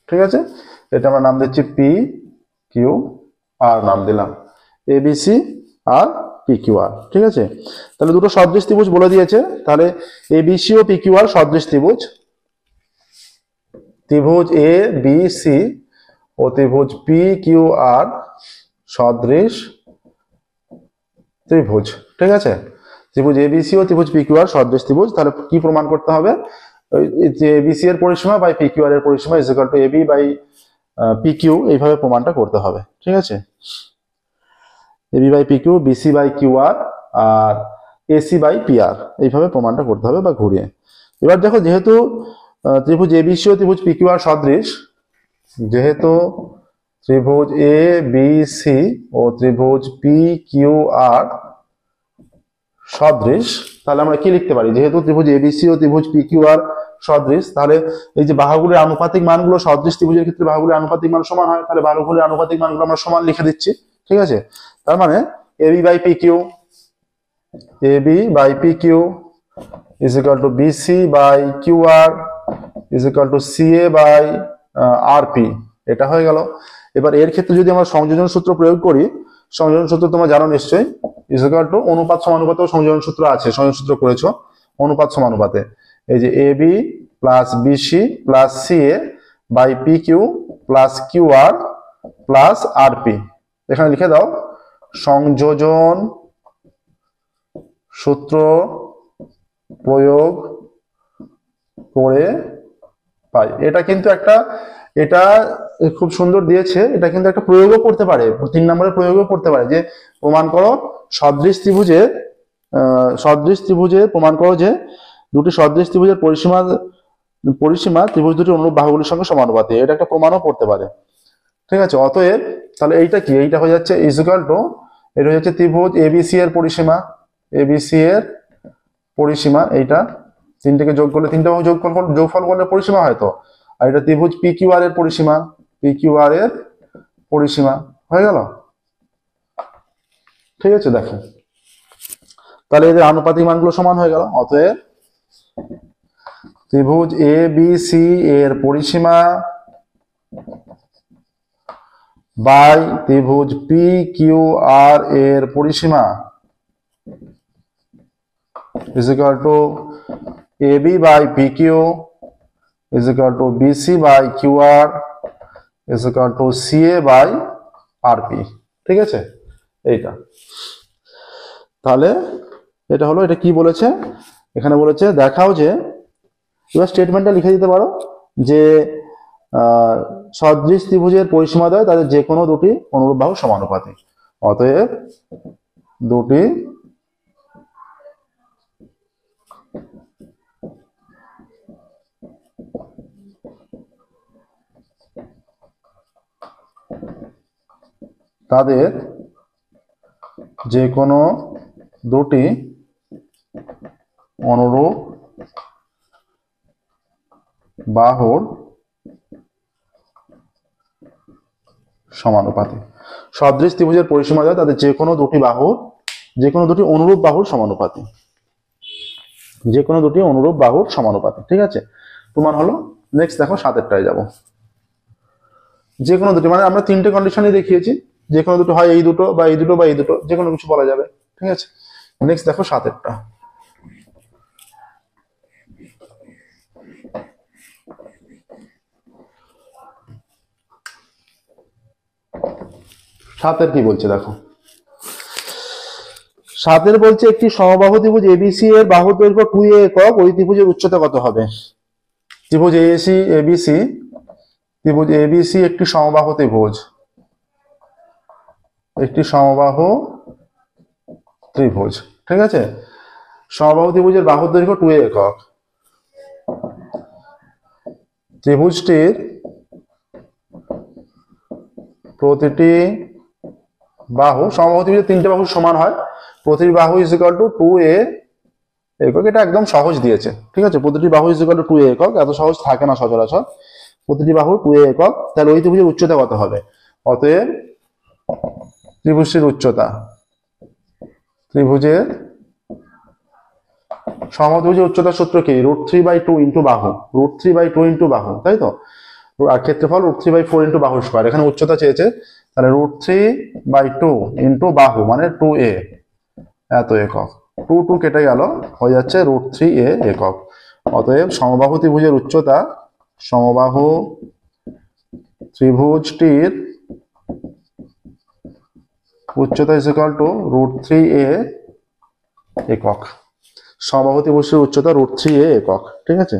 ঠিক আছে। এটা আমরা নাম দিচ্ছি পি কিউ আর, নাম দিলাম এবিসি আর পি কিউ আর, ঠিক আছে। তাহলে দুটো সদৃশ ত্রিভুজ বলে দিয়েছে, তাহলে ABC O P Q R সদৃশ ত্রিভুজ। ত্রিভুজ এ বি সি ও ত্রিভুজ পি কিউ আর সদৃশ ত্রিভুজ, ঠিক আছে। ত্রিভুজ এবিসি ও ত্রিভুজ পি কিউ আর সদৃশ ত্রিভুজ। তাহলে কি প্রমাণ করতে হবে, যে এবিসি এর পরিসীমা বাই পি কিউ আর এর পরিসীমা is equal to AB by P Q, এইভাবে প্রমাণটা করতে হবে, ঠিক আছে। AB by P Q, BC by Q R, আর এসি বাই পি আর, এইভাবে প্রমাণটা করতে হবে বা ঘুরিয়ে। এবার দেখো, যেহেতু ত্রিভুজ এবিসি ও ত্রিভুজ পি কিউ আর সদৃশ, যেহেতু ত্রিভুজ এ বি সি ও ত্রিভুজ পি কিউ আর সদৃশ, তাহলে আমরা কি লিখতে পারি, যেহেতু ত্রিভুজ এবিসি ও ত্রিভুজ পি কিউ আর সদৃশ, তাহলে এই যে বাহুগুলির আনুপাতিক মানগুলো, সদৃশ ত্রিভুজের ক্ষেত্রে বাহুগুলির আনুপাতিক মান সমান হয়, তাহলে বাহুগুলির আনুপাতিক মানগুলো আমরা সমান লিখে দিচ্ছি, ঠিক আছে। তার মানে AB by P Q, AB by P Q is equal to BC by Q R is equal to CA by R P, এটা হয়ে গেল। এবার এর ক্ষেত্রে যদি আমরা সংযোজন সূত্র প্রয়োগ করি, সংযোজন সূত্র তোমরা জানো নিশ্চয়ই, ইজ ইকুয়াল টু অনুপাত সমানুপাতেও সংযোজন সূত্র আছে, সংযোজন সূত্র করেছো অনুপাত সমানুপাতে। এই যে AB plus BC plus CA by P Q plus Q R plus R P, এখানে লিখে দাও সংযোজন সূত্র প্রয়োগ করে পাই। এটা কিন্তু এটা খুব সুন্দর দিয়েছে, এটা কিন্তু একটা প্রয়োগও করতে পারে, 3 নম্বরের প্রয়োগও করতে পারে, যে প্রমাণ করো সদৃশ ত্রিভুজে প্রমাণ করো যে দুটি সদৃশ ত্রিভুজের পরিসীমা ত্রিভুজ দুটি অনুরূপ বাহুগুলির সঙ্গে সমানুপাতি, এটা একটা প্রমাণও করতে পারে, ঠিক আছে। অতএব তাহলে এইটা কি, এইটা হয়ে যাচ্ছে ইজ ইকুয়াল টু, এটা হচ্ছে ত্রিভুজ এবিসি এর পরিসীমা, এবিসি এর পরিসীমা, এইটা তিনটাকে যোগ করলে, তিনটা যোগফল করলে পরিসীমা হয় তো। আর এটা ত্রিভুজ পি কিউ আর এর পরিসীমা, পি কিউ আর এর পরিসীমা হয়ে গেল, ঠিক আছে। দেখো তাহলে এদের আনুপাতিক মানগুলো সমান হয়ে গেল। অতএব ত্রিভুজ এ বি সি এর পরিসীমা বাই ত্রিভুজ পি কিউ আর এর পরিসীমা is equal to AB by PQ is equal to BC by QR is equal to CA by RP, ঠিক আছে। এইটা তাহলে এটা হলো, এটা কি বলেছে এখানে, বলেছে দেখাও যে, এবার স্টেটমেন্টটা লিখে দিতে পারো যে সদৃশ ত্রিভুজের পরিসীমাদ্বয় তাদের যে কোনো দুটি অনুরূপ বাহু সমানুপাতিক। অতএব দুটি তাদের যে কোনো দুটি অনুরূপ বাহুর সমানুপাতিক। সদৃশ ত্রিভুজের পরিসীমা দেয় তাদের যে কোনো দুটি অনুরূপ বাহুর সমানুপাতিক, যে কোনো দুটি অনুরূপ বাহুর সমানুপাতিক, ঠিক আছে। প্রমাণ হলো। নেক্সট দেখো 7এরটায় যাব। যে কোনো দুটি, মানে আমরা 3টে কন্ডিশনই দেখিয়েছি, যে কোনো দুটো হয় এই দুটো বা এই দুটো বা এই দুটো, যে কোনো কিছু বলা যাবে, ঠিক আছে। নেক্সট দেখো 7এরটা। সাতের কি বলছে দেখো, 7 বলছে একটি সমবাহু ত্রিভুজ এবিসি এর বাহু দৈর্ঘ্য 2a একক, ওই ত্রিভুজের উচ্চতা কত হবে? ত্রিভুজ ত্রিভুজ এবিসি একটি সমবাহু ত্রিভুজ, ঠিক আছে। সমবাহু ত্রিভুজের বাহু দৈর্ঘ্য 2a একক। ত্রিভুজটির প্রতিটি বাহু, সমবাহু ত্রিভুজের 3টে বাহু সমান হয়, প্রতিটি বাহু ইজ ইকুয়াল টু 2a একক। এটা একদম সহজ দিয়েছে, ঠিক আছে। প্রতিটি বাহু ইজ ইকুয়াল টু 2a একক, এত সহজ থাকে না সচরাচর। প্রতিটি বাহু 2a একক, তাহলে ওই ত্রিভুজের উচ্চতা কত হবে? অতএব ত্রিভুজটির উচ্চতা, সমবাহু ত্রিভুজের উচ্চতার সূত্র কি? √3/2 ইন্টু বাহু, √3/2 ইন্টু বাহু, তাই তো। আর ক্ষেত্রফল √3/4 ইন্টু বাহু স্কয়ার। এখানে উচ্চতা চেয়েছে, তাহলে √3/2 ইন্টু বাহু মানে 2a এত একক। 2 কেটে গেল, হয়ে যাচ্ছে √3a একক। অতএব সমবাহু ত্রিভুজের উচ্চতা, সমবাহু ত্রিভুজটির উচ্চতা ইজ ইকুয়াল টু √3a একক। সমবাহু ত্রিভুজটির উচ্চতা √3a একক, ঠিক আছে।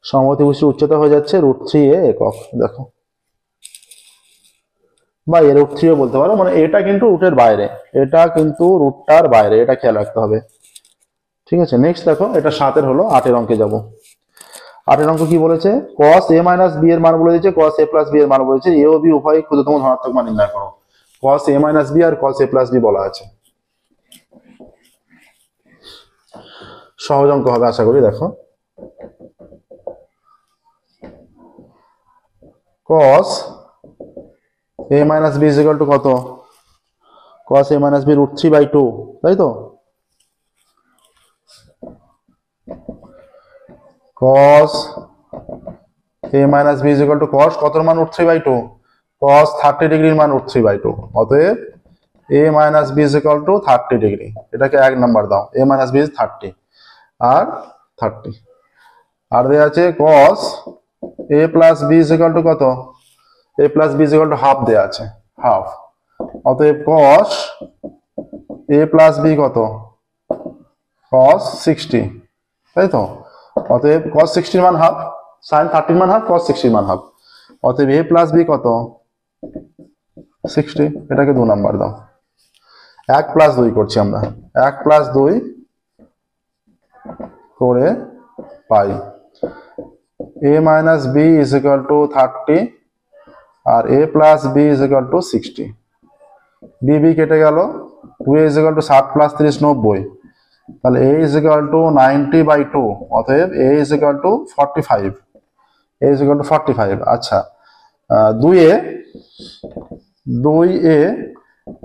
সমবাহু ত্রিভুজটির উচ্চতা হয়ে যাচ্ছে √3a একক। দেখো, বা এর √3ও বলতে পারো, মানে এটা কিন্তু রুটের বাইরে, এটা কিন্তু রুটটার বাইরে, এটা খেয়াল রাখতে হবে, ঠিক আছে। নেক্সট দেখো, এটা 7 হলো। 8 অঙ্কে যাব। 8 অঙ্ক কি বলেছে? cos a - b এর মান বলে দিয়েছে, cos a + b এর মান বলেছে, a ও b উভয় ক্ষুদ্রতম ধনাত্মক মান নির্ণয় করো। cos a - b R cos a + b বলা আছে। সহজ অঙ্ক হবে আশা করি। দেখো, cos a - b is equal two কত? cos a - b √3/2, তাই তো। cos a - b is equal two cos কতর মান √3/2? cos 30 ডিগ্রির মান √3/2। অতএব a - b is equal to 30 degree. এটাকে 1 নাম্বার দাও। a - b ইজ 30 আর 30। আর দেয়া আছে cos a + b is equal two কত? a + b is equal to half দেয়া আছে, হাফ। অতএব cos a + b কত? cos 60, তাই তো। অতএব cos 60 মান হাফ, sin 30 মান হাফ, cos 60 মান হাফ। অতএব a + b কত? 60। এটাকে 2 নাম্বার দাও। 1 + 2 করছি আমরা, 1 + 2 করে পাই a - b is equal to 30 আর a + b is equal to 60। b কেটে গেল, 2a ইজ ইকুয়াল টু 60 + 30 90, তাহলে a ইজ ইকুয়াল টু 90/2। অতএব a is equal two 45, a is equal two 45। আচ্ছা, 2a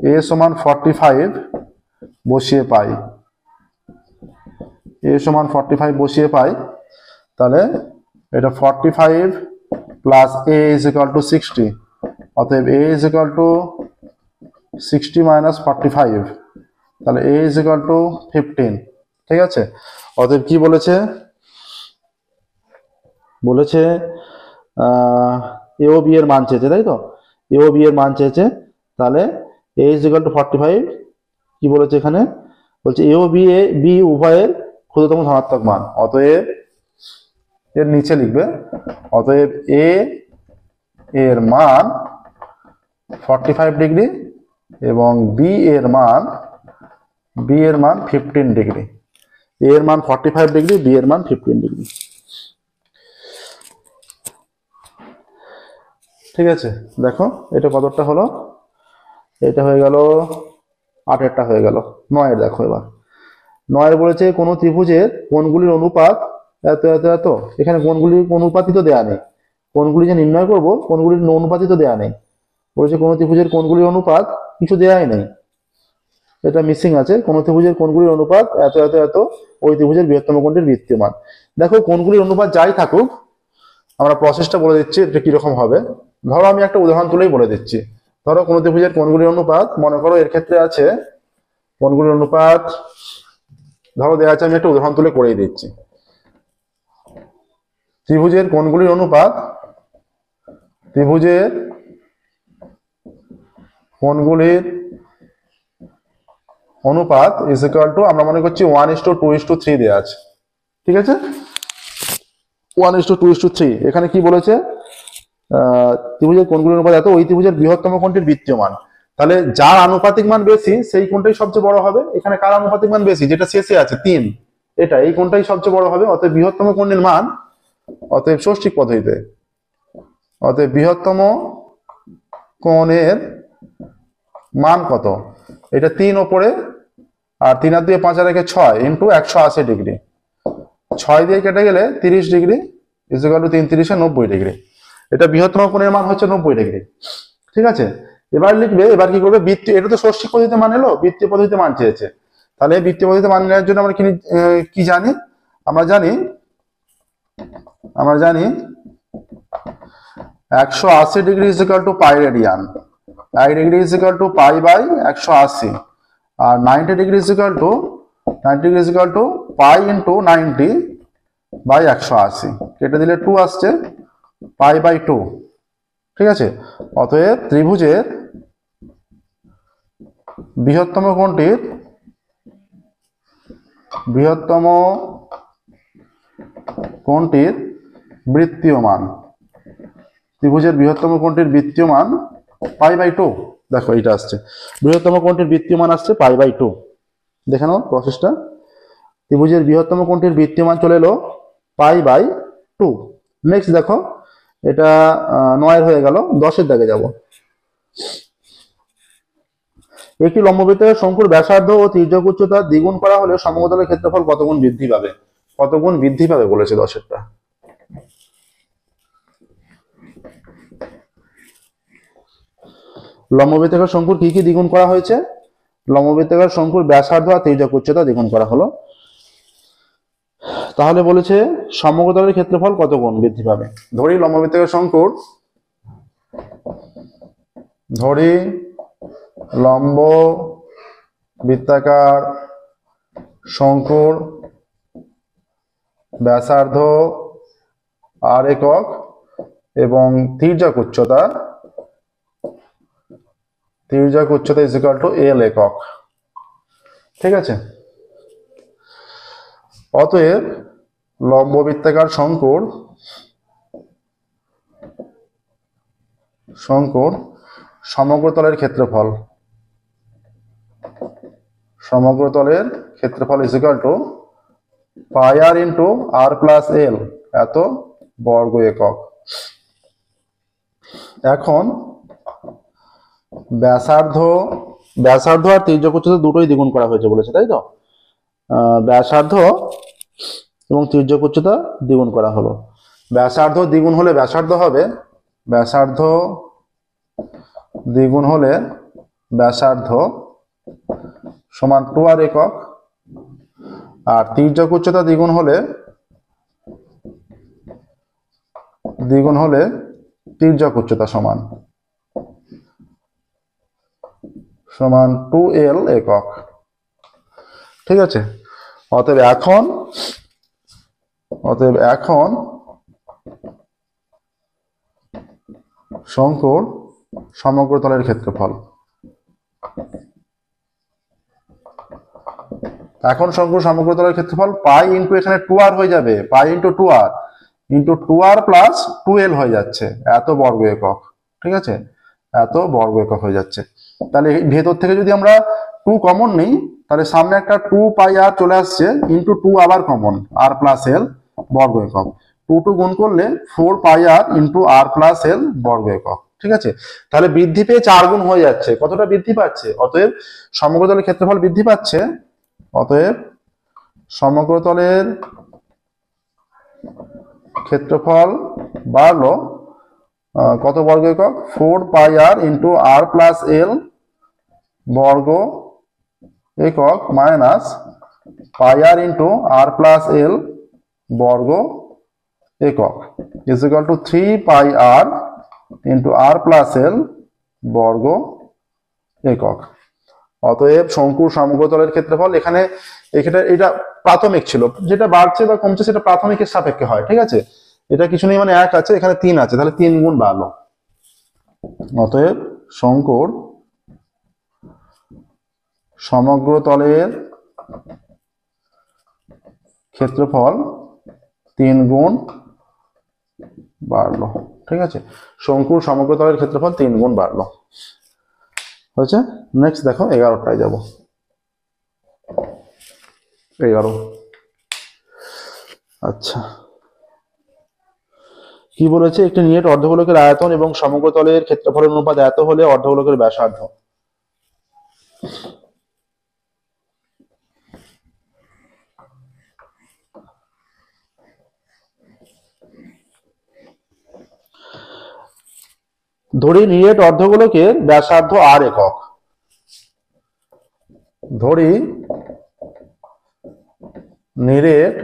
a সমান 45 বসিয়ে পাই, a সমান 45 বসিয়ে পাই, তাহলে এটা 45 plus a is equal to 60। অতএব a ইজ ইকুয়াল টু 60 - 45, তাহলে a ইজ ইকুয়াল টু 15, ঠিক আছে। অতএব কি বলেছে? বলেছে a ও b এর মান চেয়েছে, তাই তো। a ও b এর মান চেয়েছে, তাহলে a ইজ ইকুয়াল টু 45। কি বলেছে এখানে? বলছে a ও b উভয়ের ক্ষুদ্রতম ধনাত্মক মান। অতএব এর নিচে লিখবে, অতএব a এর মান 45 ডিগ্রি এবং b এর মান 15 ডিগ্রি। a এর মান 45 ডিগ্রি, b এর মান 15 ডিগ্রি, ঠিক আছে। দেখো এটা কতটা হলো? এটা হয়ে গেল 8-এরটা হয়ে গেল। 9-এর দেখো এবার। 9-এর বলেছে কোন ত্রিভুজের কোণগুলির অনুপাত এত এত এত। এখানে কোণগুলির অনুপাতই তো দেয়া নেই, কোণগুলি যে নির্ণয় করব কোণগুলির অনুপাতই তো দেয়া নেই। বলেছে কোন ত্রিভুজের কোণগুলির অনুপাত কিছু দেয়াই নেই, এটা মিসিং আছে। কোন ত্রিভুজের কোণগুলির অনুপাত এত এত এত, ওই ত্রিভুজের বৃহত্তম কোণটির বৃত্তীয় মান। দেখো কোণগুলির অনুপাত যাই থাকুক, আমরা প্রসেসটা বলে দিচ্ছি এটা কিরকম হবে। ধরো আমি একটা উদাহরণ তুলেই বলে দিচ্ছি। ধরো কোন ত্রিভুজের কোণগুলির অনুপাত, মনে করো এর ক্ষেত্রে আছে কোণগুলির অনুপাত, ধরো দেওয়া আছে, আমি একটা উদাহরণ তুলে করেই দিচ্ছি। ত্রিভুজের কোণগুলির অনুপাত, ত্রিভুজের কোণগুলির অনুপাত ইজ ইকুয়াল টু আমরা মনে করছি 1:2:3 দেওয়া আছে, ঠিক আছে। 1:2:3 এখানে কি বলেছে, ত্রিভুজের কোণগুলির অনুপাত এত, ওই ত্রিভুজের বৃহত্তম কোণটির বৃত্তীয় মান। তাহলে যার আনুপাতিক মান বেশি সেই কোণটাই সবচেয়ে বড় হবে। এখানে কার আনুপাতিক মান বেশি, যেটা শেষে আছে 3, এটা এই কোণটাই সবচেয়ে বড় হবে। অতএব বৃহত্তম কোণের মান, অতএব ষষ্ঠিক পদ্ধতিতে, অতএব বৃহত্তম কোণের মান কত, এটা 3 ওপরে আর 3 আর 2 5 আর 1 6 ইন্টু 180 ডিগ্রি, 6 দিয়ে কেটে গেলে 30 degree is equal to 3 3 90 degree. এটা বৃহত্তম কোণের মান হচ্ছে 90 ডিগ্রি, ঠিক আছে। এবার লিখবে, এবার কি করবে, বৃত্তীয়, এটা তো ষষ্ঠিক পদ্ধতিতে মান এলো, বৃত্তীয় পদ্ধতিতে মান চেয়েছে। তাহলে বৃত্তীয় পদ্ধতিতে মান নেওয়ার জন্য আমরা কি জানি, আমরা জানি 180 degree is equal to pi radian, pi degree is equal to pi by 180, আর 90 degree is equal to pi into 90 by 180, কেটে দিলে 2 আসছে, পাই বাই 2, ঠিক আছে। অতএব ত্রিভুজের বৃহত্তম কোণটির বৃত্তীয় মান, ত্রিভুজের বৃহত্তম কোণটির বৃত্তীয় মান পাই বাই 2, দেখো এটা আসছে, বৃহত্তম কোণটির বৃত্তীয় মান আসছে পাই বাই 2। দেখে নাও প্রসেসটা, ত্রিভুজের বৃহত্তম কোণটির বৃত্তীয় মান চলে এলো পাই বাই 2। নেক্সট দেখো, এটা 9 হয়ে গেল, 10-এর দাগে যাব। একটি লম্ববৃত্তাকার শঙ্কুর ব্যাসার্ধ ও তির্যক উচ্চতা দ্বিগুণ করা হলে সমতলের ক্ষেত্রফল কত গুণ বৃদ্ধি পাবে, কত গুণ বৃদ্ধি পাবে বলেছে 10-এরটা। লম্ববৃত্তাকার শঙ্কুর কি কি দ্বিগুণ করা হয়েছে, লম্ববৃত্তাকার শঙ্কুর ব্যাসার্ধ আর তির্যক উচ্চতা দ্বিগুণ করা হলো। তাহলে বলেছে সমগ্রতলের ক্ষেত্রফল কত গুণ বৃদ্ধি পাবে। ধরি লম্ববৃত্তাকার শঙ্কুর, ধরি লম্ব বৃত্তাকার শঙ্কুর ব্যাসার্ধ আর একক এবং তির্যক উচ্চতা ইজ ইকুয়াল টু এল একক, ঠিক আছে। অতএব লম্ব বৃত্তাকার শঙ্কুর সমগ্রতলের ক্ষেত্রফল is equal to pi R into R plus L, এত বর্গ একক। এখন ব্যাসার্ধ আর তির্যক উচ্চতা দুটোই দ্বিগুণ করা হয়েছে বলেছে, তাই তো। ব্যাসার্ধ এবং তির্যক উচ্চতা দ্বিগুণ করা হলো। ব্যাসার্ধ দ্বিগুণ হলে ব্যাসার্ধ সমান 2 আর একক, আর তির্যক উচ্চতা দ্বিগুণ হলে তির্যক উচ্চতা সমান 2l একক, ঠিক আছে। অতএব এখন শঙ্কুর সমগ্রতলের ক্ষেত্রফল, পাই ইন্টু এখানে 2r হয়ে যাবে, pi into 2r plus 2l হয়ে যাচ্ছে, এত বর্গ একক, ঠিক আছে, এত বর্গ একক হয়ে যাচ্ছে। তাহলে ভেতর থেকে যদি আমরা 2 কমন নিই, তাহলে সামনে একটা 2 পাই আর চলে আসছে, ইন্টু 2 আবার কমন, আর প্লাস এল বর্গ একক, 2 গুণ করলে 4 পাই R into R plus L বর্গ একক, ঠিক আছে। তাহলে বৃদ্ধি পেয়ে 4 গুণ হয়ে যাচ্ছে, কতটা বৃদ্ধি পাচ্ছে, অতএব সমগ্রতলের ক্ষেত্রফল বৃদ্ধি পাচ্ছে। অতএব সমগ্রতলের ক্ষেত্রফল বাড়লো কত বর্গ একক, 4 পাই R into R plus L বর্গ একক minus pi R into R plus L বর্গ একক is equal to 3 pi R into R plus L বর্গ একক। অতএব শঙ্কুর সমগ্রতলের ক্ষেত্রফল, এখানে এটা প্রাথমিক ছিল, যেটা বাড়ছে বা কমছে সেটা প্রাথমিকের সাপেক্ষে হয়, ঠিক আছে। এটা কিছু নেই, মানে 1 আছে, এখানে 3 আছে, তাহলে 3 গুণ বাড়লো। অতএব শঙ্কুর সমগ্র তলের ক্ষেত্রফল 3 গুণ বাড়লো। ঠিক আছে, শঙ্কুর সমগ্র তলের ক্ষেত্রফল 3 গুণ বাড়লো। হয়েছে। নেক্সট দেখো 11টায় যাব। 11। আচ্ছা, কি বলেছে, একটি নিয়ত অর্ধগোলকের আয়তন এবং সমগ্র তলের ক্ষেত্রফলের অনুপাত এত হলে অর্ধগোলকের ব্যাসার্ধ। ধরি নিরেট অর্ধগোলকের ব্যাসার্ধ r একক। ধরি নিরেট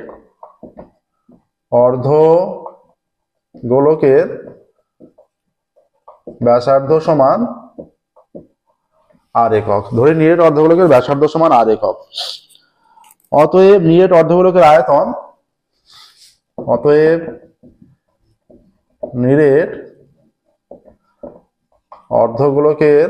অর্ধগোলকের ব্যাসার্ধ সমান r একক। ধরি নিরেট অর্ধগোলকের ব্যাসার্ধ সমান r একক। অতএব নিরেট অর্ধগোলকের আয়তন, অতএব নিরেট অর্ধগোলকের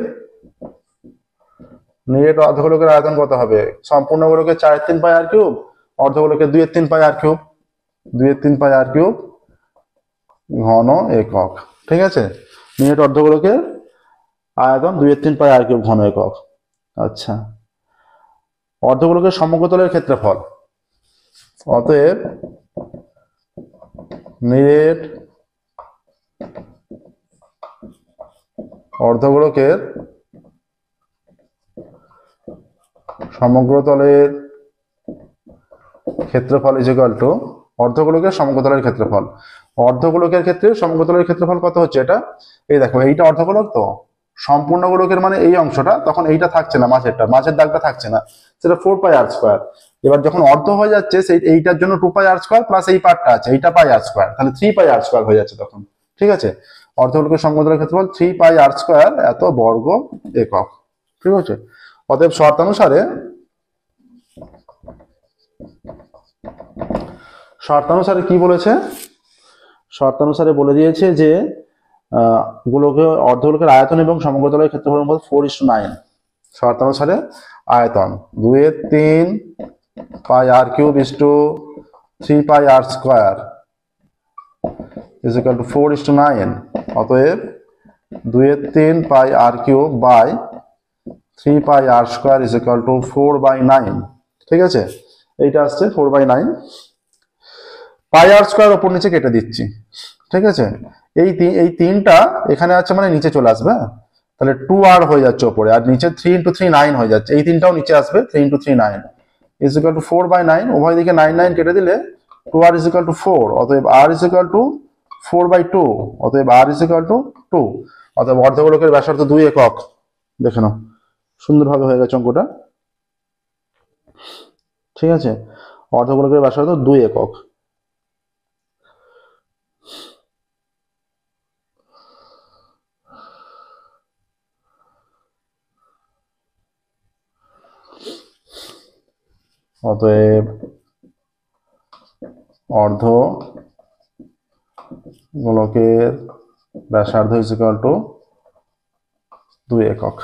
আয়তন কত হবে? সম্পূর্ণ গোলকের 4/3 পাই r cube, অর্ধগোলকের 2/3 pi r cube, 2/3 pi r cube ঘন একক। ঠিক আছে, নিরেট অর্ধগোলকের আয়তন 2/3 পাই r কিউব ঘন একক। আচ্ছা, অর্ধগোলকের সমগ্র তলের ক্ষেত্রফল, অতএব নিরেট অর্ধগোলকের সমগ্র তলের ক্ষেত্রফল ইজ ইকুয়াল টু অর্ধগোলকের সমগ্র তলের ক্ষেত্রফল। অর্ধগোলকের ক্ষেত্রে সমগ্র তলের ক্ষেত্রফল কত হচ্ছে? এটা এই দেখো, এইটা অর্ধগোলক, তো সম্পূর্ণ গোলকের মানে এই অংশটা, তখন এইটা থাকছে না, মাঝের দাগটা থাকছে না, সেটা 4 পাই r স্কয়ার। এবার যখন অর্ধ হয়ে যাচ্ছে, সেই এইটার জন্য 2 পাই r স্কয়ার প্লাস এই পার্টটা আছে, এইটা পাই r স্কয়ার, তাহলে 3 পাই r স্কয়ার হয়ে যাচ্ছে তখন। ঠিক আছে, অর্ধগোলকের সমগ্র তলের ক্ষেত্রফল 3 পাই r স্কয়ার এত বর্গ একক। ঠিক আছে, অতএব শর্তানুসারে কি বলেছে? শর্তানুসারে বলে দিয়েছে যে অর্ধগোলকের আয়তন এবং সমগ্র তলের ক্ষেত্রফল 4:9। শর্তানুসারে আয়তন 2/3 pi r cube is to 3 pi r square is equal to 4:9। অতএব 2/3 pi r cube by 3 pi r square is equal to 4/9। ঠিক আছে, এইটা আসছে 4/9। পাই r স্কয়ার উপর নিচে কেটে দিচ্ছি। ঠিক আছে, এই 3টা এখানে আছে মানে নিচে চলে আসবে, তাহলে 2r হয়ে যাচ্ছে উপরে, আর নিচে 3 × 3 9 হয়ে যাচ্ছে, এই 3টাও নিচে আসবে, 3 × 3 9 ইজ ইকুয়াল টু 4/9। উভয় দিকে 9 9 কেটে দিলে 2r ইজ ইকুয়াল টু 4। অতএব r ইজ ইকুয়াল টু 4/2। অতএব r ইজ ইকুয়াল টু 2। অতএব অর্ধগোলকের ব্যাসার্ধ 2 একক। দেখে নাও, সুন্দরভাবে হয়ে গেছে অঙ্কটা। ঠিক আছে, অর্ধগোলকের ব্যাসার্ধ 2 একক। অতএব অর্ধগোলকের ব্যাসার্ধ ইজ ইকুয়াল টু 2 একক।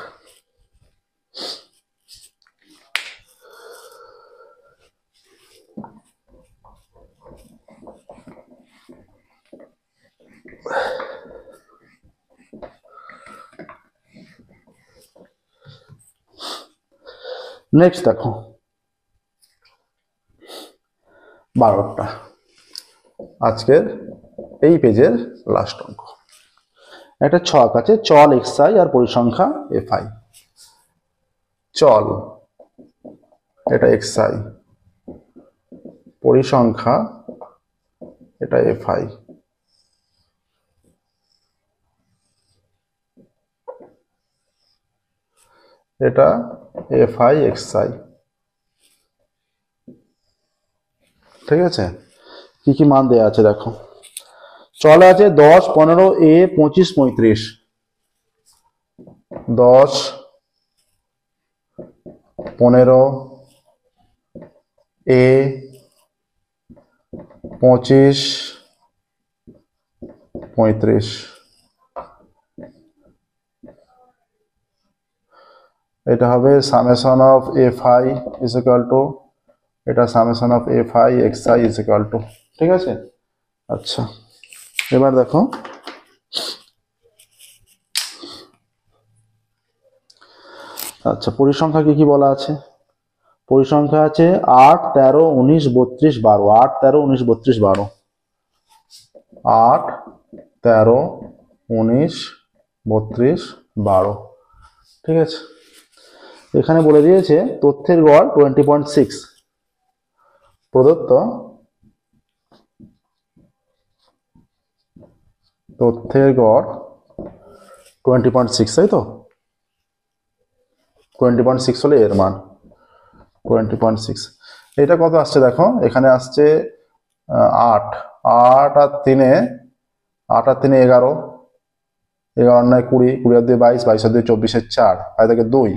নেক্সট দেখো 12টা, আজকের এই পেজের লাস্ট অঙ্ক। একটা ছক আছে, চল xi আর পরিসংখ্যা fi। চল এটা xi, পরিসংখ্যা এটা fi। এটা fi xi। ঠিক আছে, কি কি মান দেয়া আছে দেখো। চলে আছে 10 15 a 25 35। 10 15 a 25 35। এটা হবে summation of F I is equal to, এটা summation of F I X I is equal to, ঠিক আছে। আচ্ছা এবার দেখো আচ্ছা পরিসংখ্যা কি কি বলা আছে। পরিসংখ্যা আছে 8, 13, 19, 32, 12। 8, 13, 19, 32, 12। 8, 13, 19, 32, 12, ঠিক আছে। এখানে বলে দিয়েছে তথ্যের গড় 20.6 প্রদত্ত, তথ্যের গড় 20.6, তাই তো। 20.6 হলে এর মান 20.6। এটা কত আসছে দেখো, এখানে আসছে 8, 8 আর 3, 8 আর 3 11, 11 আর 9 20, 20 আর 2 22, 22 আর 2 24, 4 আর থেকে 2,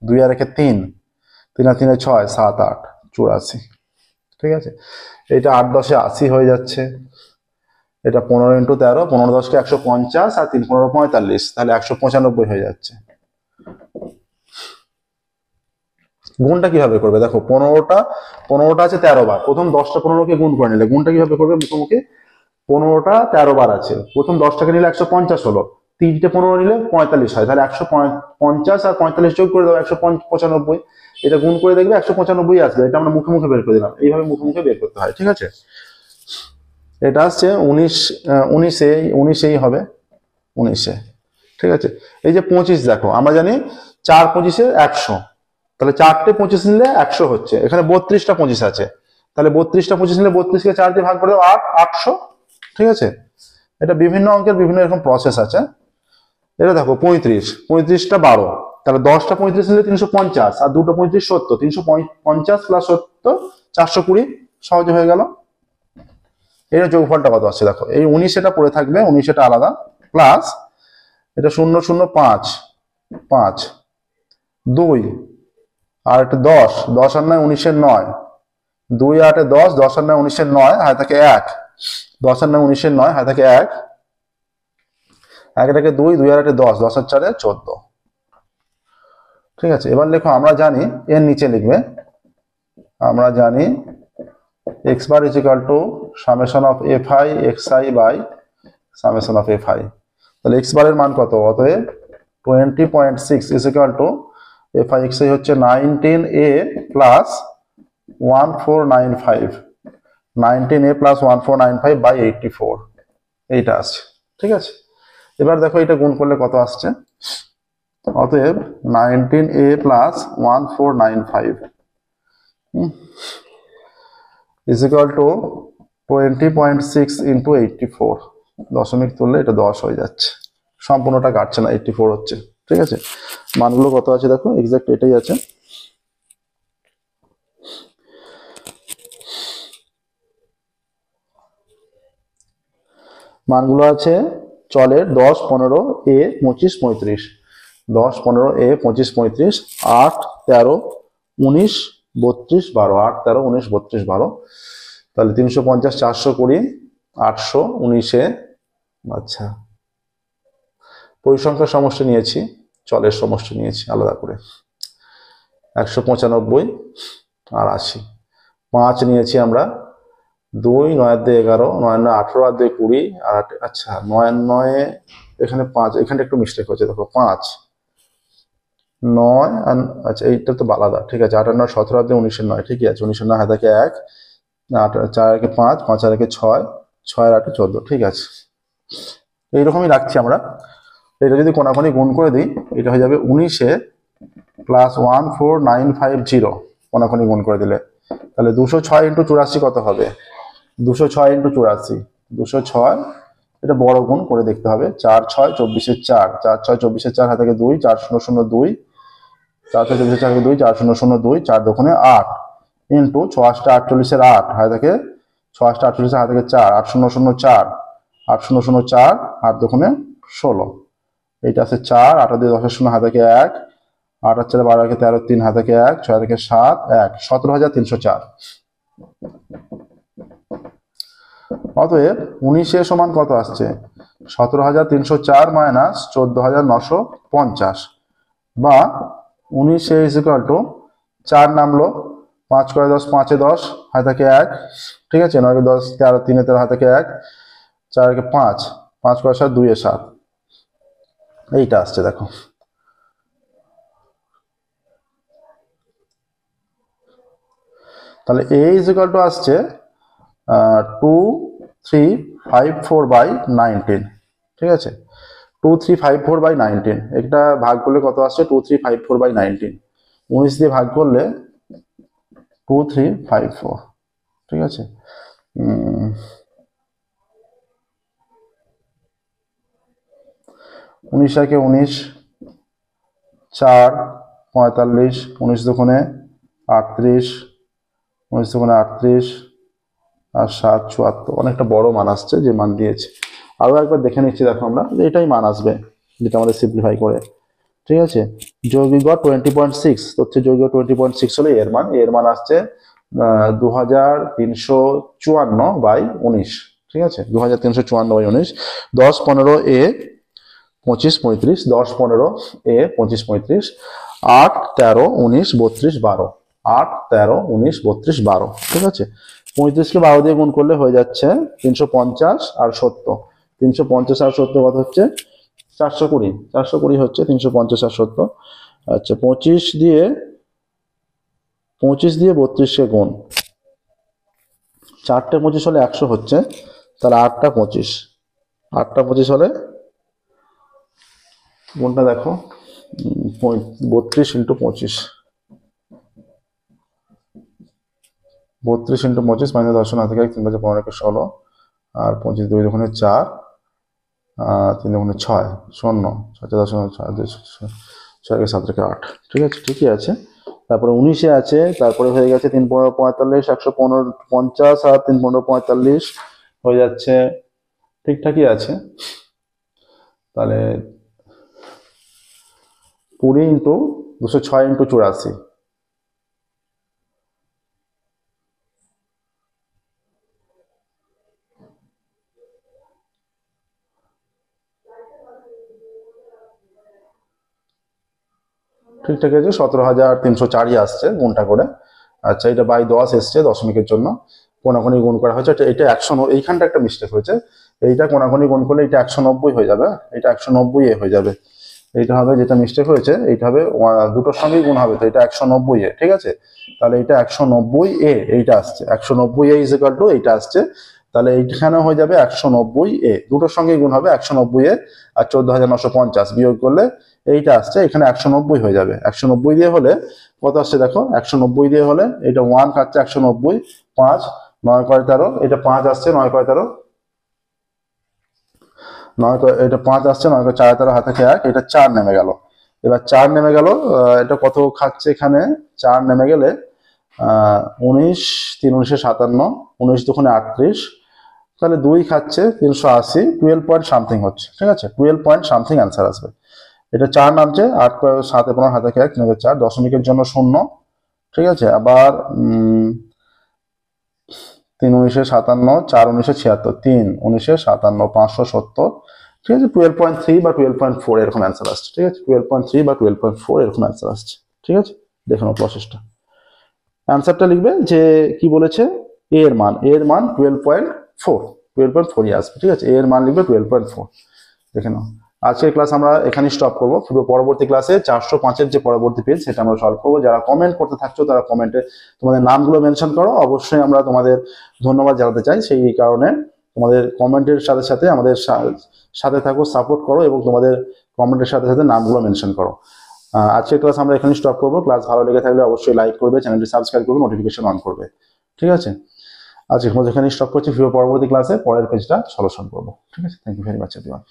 2 আর 1 3, 3 আর 3 6, 7 8 84, ঠিক আছে। এটা 8 10 80 হয়ে যাচ্ছে। এটা 15 × 13, 15 10 150 আর 3 15 45, তাহলে 195 হয়ে যাচ্ছে। গুণটা কিভাবে করবে দেখো, 15টা আছে 13 বার, প্রথম 10টা 15কে গুণ করে নিলে গুণটা কিভাবে করবে, মুখোমুখি 15টা 13 বার আছে, প্রথম 10টাকে নিলে 150 হলো, 3টে 15 নিলে 45 হয়, তাহলে 150 আর 45 যোগ করে দাও 195। এটা গুণ করে দেখবে 195 আসবে, এটা আমরা মুখে মুখে বের করে দিলাম, এইভাবে মুখে মুখে বের করতে হয়, ঠিক আছে। এটা আসছে 19 হবে 19, ঠিক আছে। এই যে 25 দেখো, আমরা জানি 4 25 100, তাহলে 4টে 25 নিলে 100 হচ্ছে, এখানে 32টা 25 আছে, তাহলে 32টা 25 নিলে 32কে 4 দিয়ে ভাগ করে দাও 800, ঠিক আছে। এটা বিভিন্ন অঙ্কের বিভিন্ন এরকম প্রসেস আছে। এটা দেখো 35টা 12, তাহলে 10টা 35 নিলে 350 আর 2টা 35 70, 350 প্লাস 70 420, সহজে হয়ে গেল। এর যোগফলটা কত আছে দেখো, এই 19 এটা পড়ে থাকবে, 19 এটা আলাদা, প্লাস এটা 0 0 5 5 2 আর একটা 10, 10 আর 9 19 9, 2 আর 8 10, 10 আর 9 19 9, হাতে থাকে 1, 10 আর 9 19 9, হাতে থাকে 1, 1 থেকে 2, 2 আর 8 10, 10 আর 4 14, ঠিক আছে। এবার লেখো, আমরা জানি এর নিচে লিখবে, আমরা জানি x bar is equal to summation of F I X I by summation of F I. তাহলে x বারের মান কত, অতএব 20.6 is equal to F I X I হচ্ছে 19a plus 1495, 19a plus 1495 by 84, এইটা আসছে, ঠিক আছে। এবার দেখো এটা গুণ করলে কত আসছে, অতএব 19a plus 1495 is equal to 20.6 into 84, দশমিক তুললে এটা 10 হয়ে যাচ্ছে, সম্পূর্ণটা কাটছে না, 84 হচ্ছে, ঠিক আছে। মানগুলো কত আছে দেখো, এক্সাক্ট এটাই আছে। মানগুলো আছে চলের 10 15 a 25 35, 10 15 a 25 35, 8 13 19 32 12, 8 13 19 32 12, তাহলে 350 420 800 19-এ, আচ্ছা পরিসংখ্যার সমষ্টি নিয়েছি, চলের সমষ্টি নিয়েছি আলাদা করে, 195 আর 80, 5 নিয়েছি আমরা, 2 9 আর 2 11, 9 9 18 আর 2 20, আর আচ্ছা 9 9 এখানে 5, এখানে একটু মিস্টেক হয়েছে দেখো, 5 9 আচ্ছা এইটা তো আলাদা, ঠিক আছে। 8 আর 9 17 আর 2 19 9, ঠিকই আছে, 19 9 হাতে 1, 8 4 আর 5, 5 আর 6, 6 আর 8 14, ঠিক আছে। এইরকমই রাখছি আমরা। এটা যদি কোনাকুনি গুণ করে দিই, এটা হয়ে যাবে 19 প্লাস 14950, কোনাকুনি গুণ করে দিলে, তাহলে 206 ইন্টু 84 কত হবে, 206 ইন্টু 84, 206, এটা বড় গুণ করে দেখতে হবে, 4 6 24 4, 4 6 24 4, হাতে 2, 4 0 0 2, 4 6 24 4 2, 4 0 0 2, 4 2 8 ইন্টু 6 8 48 8, হাতে 6 8 48, হাতে 4, 8 0 0 4, 8 0 0 4, 8 2 16, এইটা আছে 4, 8 2 10 0, হাতে 1, 8 আর 4 12 13 3, হাতে 1, 6 থেকে 7 1, 17304। অতএব 19 সমান কত আসছে, 17304 মাইনাস 14950, বা 19 a ইকুয়াল টু 4 নামলো, 5 করে 10, 5 এ 10, হাতে থাকে 1, ঠিক আছে, 9 কে 10, 13, 3 এ 13, হাতে থাকে 1, 4 কে 5, 5 করে 7, 2 এ 7, এইটা আসছে দেখো। তাহলে a ইকুয়াল টু আসছে 2354/19, ঠিক আছে, 2354/19, এটা ভাগ করলে কত আসছে 2354/19, 19 দিয়ে ভাগ করলে 2354, ঠিক আছে। 19 একে 19, 4, 45, 19 দুগুণে 38, 19 দুগুণে 38 আর 7, 74, অনেকটা বড় মান আসছে যে মান দিয়েছে। আরো একবার দেখে নিচ্ছি, দেখো আমরা এটাই মান আসবে যেটা আমাদের সিম্পলিফাই করে, ঠিক আছে। যৌগিক গড় 20.6, তথ্যের যৌগিক গড় 20.6 হলে এর মান আসছে 2354/19, ঠিক আছে, 2354/19। 10, 15 a 25, 35, 10, 15 a 25, 35, 8, 13, 19, 32, 12, 8, 13, 19, 32, 12, ঠিক আছে। 35 কে 12 দিয়ে গুণ করলে হয়ে যাচ্ছে 350 আর 70, 350 আর 70 কত হচ্ছে 420, 420 হচ্ছে 350 আর 70। আচ্ছা, 25 দিয়ে 32 কে গুণ, 4টে 25 হলে 100 হচ্ছে, তাহলে 8টা 25, 8টা 25 হলে কোনটা দেখো 32 ইন্টু 25, 32 ইন্টু 25 মানে 10 না থেকে 3 5 15 16 আর 25, 2 দুগুণে 4, 3 দুগুণে 6, 0, 6 10 6 6 7 রেখে 8, ঠিক আছে, ঠিকই আছে। তারপরে 19 এ আছে, তারপরে হয়ে গেছে 3 15 45, 115 50 আর 3 15 45 হয়ে যাচ্ছে, ঠিকঠাকই আছে। তাহলে 20 ইন্টু 206 ইন্টু 84, ঠিকঠাক আছে, 17,304ই আসছে গুণটা করে। আচ্ছা, এটা বাই 10 এসছে দশমিকের জন্য, কোনাকুনি গুণ করা হয়েছে, এটা 100, এইখানটা একটা মিস্টেক হয়েছে, এইটা কোনাকুনি গুণ করলে এটা 190 হয়ে যাবে, এটা 190 এ হয়ে যাবে, এইটা হবে, যেটা মিস্টেক হয়েছে এইটা হবে দুটোর সঙ্গেই গুণ হবে, তো এটা 190 এ, ঠিক আছে। তাহলে এটা 190 এ, এইটা আসছে 190 এ ইজ ইকুয়াল টু এইটা আসছে, তাহলে এইখানে হয়ে যাবে 190 এ, দুটোর সঙ্গে গুণ হবে 190 এ, আর 14,950 বিয়োগ করলে এইটা আসছে, এখানে 190 হয়ে যাবে। 190 দিয়ে হলে কত আসছে দেখো, 190 দিয়ে হলে এটা 1 খাচ্ছে 190, 5, 9 করে 13, এটা 5 আসছে, 9 করে 13, 9 এটা 5 আসছে, 9 করে 4 13, হাতে 1, এটা 4 নেমে গেল। এবার 4 নেমে গেল, এটা কত খাচ্ছে এখানে, 4 নেমে গেলে 19, 3 19 57, 19 দুগুণে 38, তাহলে 2 খাচ্ছে 380, 12 পয়েন্ট সামথিং হচ্ছে, ঠিক আছে, 12 পয়েন্ট সামথিং অ্যান্সার আসবে। এটা 4 নামছে, 8 7 15 হাতে 1, 4 দশমিকের জন্য 0, ঠিক আছে। আবার 3 19 57, 4 19 76, 3 19 57, 570, ঠিক আছে, 12.3 বা 12.4 এরকম অ্যান্সার আসছে, ঠিক আছে, 12.3 বা 12.4 এরকম অ্যান্সার আসছে, ঠিক আছে। দেখে নাও প্রসেসটা। অ্যান্সারটা লিখবে যে কি বলেছে, এর মান 12.4ই আসবে, ঠিক আছে, এর মান লিখবে 12.4। দেখে নাও। আজকের ক্লাস আমরা এখানেই স্টপ করবো, পরবর্তী ক্লাসে 405-এর যে পরবর্তী পেজ সেটা আমরা সলভ করবো। যারা কমেন্ট করতে থাকছো তারা কমেন্টে তোমাদের নামগুলো মেনশন করো, অবশ্যই আমরা তোমাদের ধন্যবাদ জানাতে চাই, সেই কারণে তোমাদের কমেন্টের সাথে সাথে আমাদের সাথে থাকো, সাপোর্ট করো এবং তোমাদের কমেন্টের সাথে সাথে নামগুলো মেনশন করো। আজকের ক্লাস আমরা এখানেই স্টপ করবো। ক্লাস ভালো লেগে থাকলে অবশ্যই লাইক করবে, চ্যানেলটি সাবস্ক্রাইব করবে, নোটিফিকেশন অন করবে, ঠিক আছে। আজকে এখানেই স্টপ করছি, পরবর্তী ক্লাসে পরের পেজটা সলিউশন করবো, ঠিক আছে। Thank you very much everyone.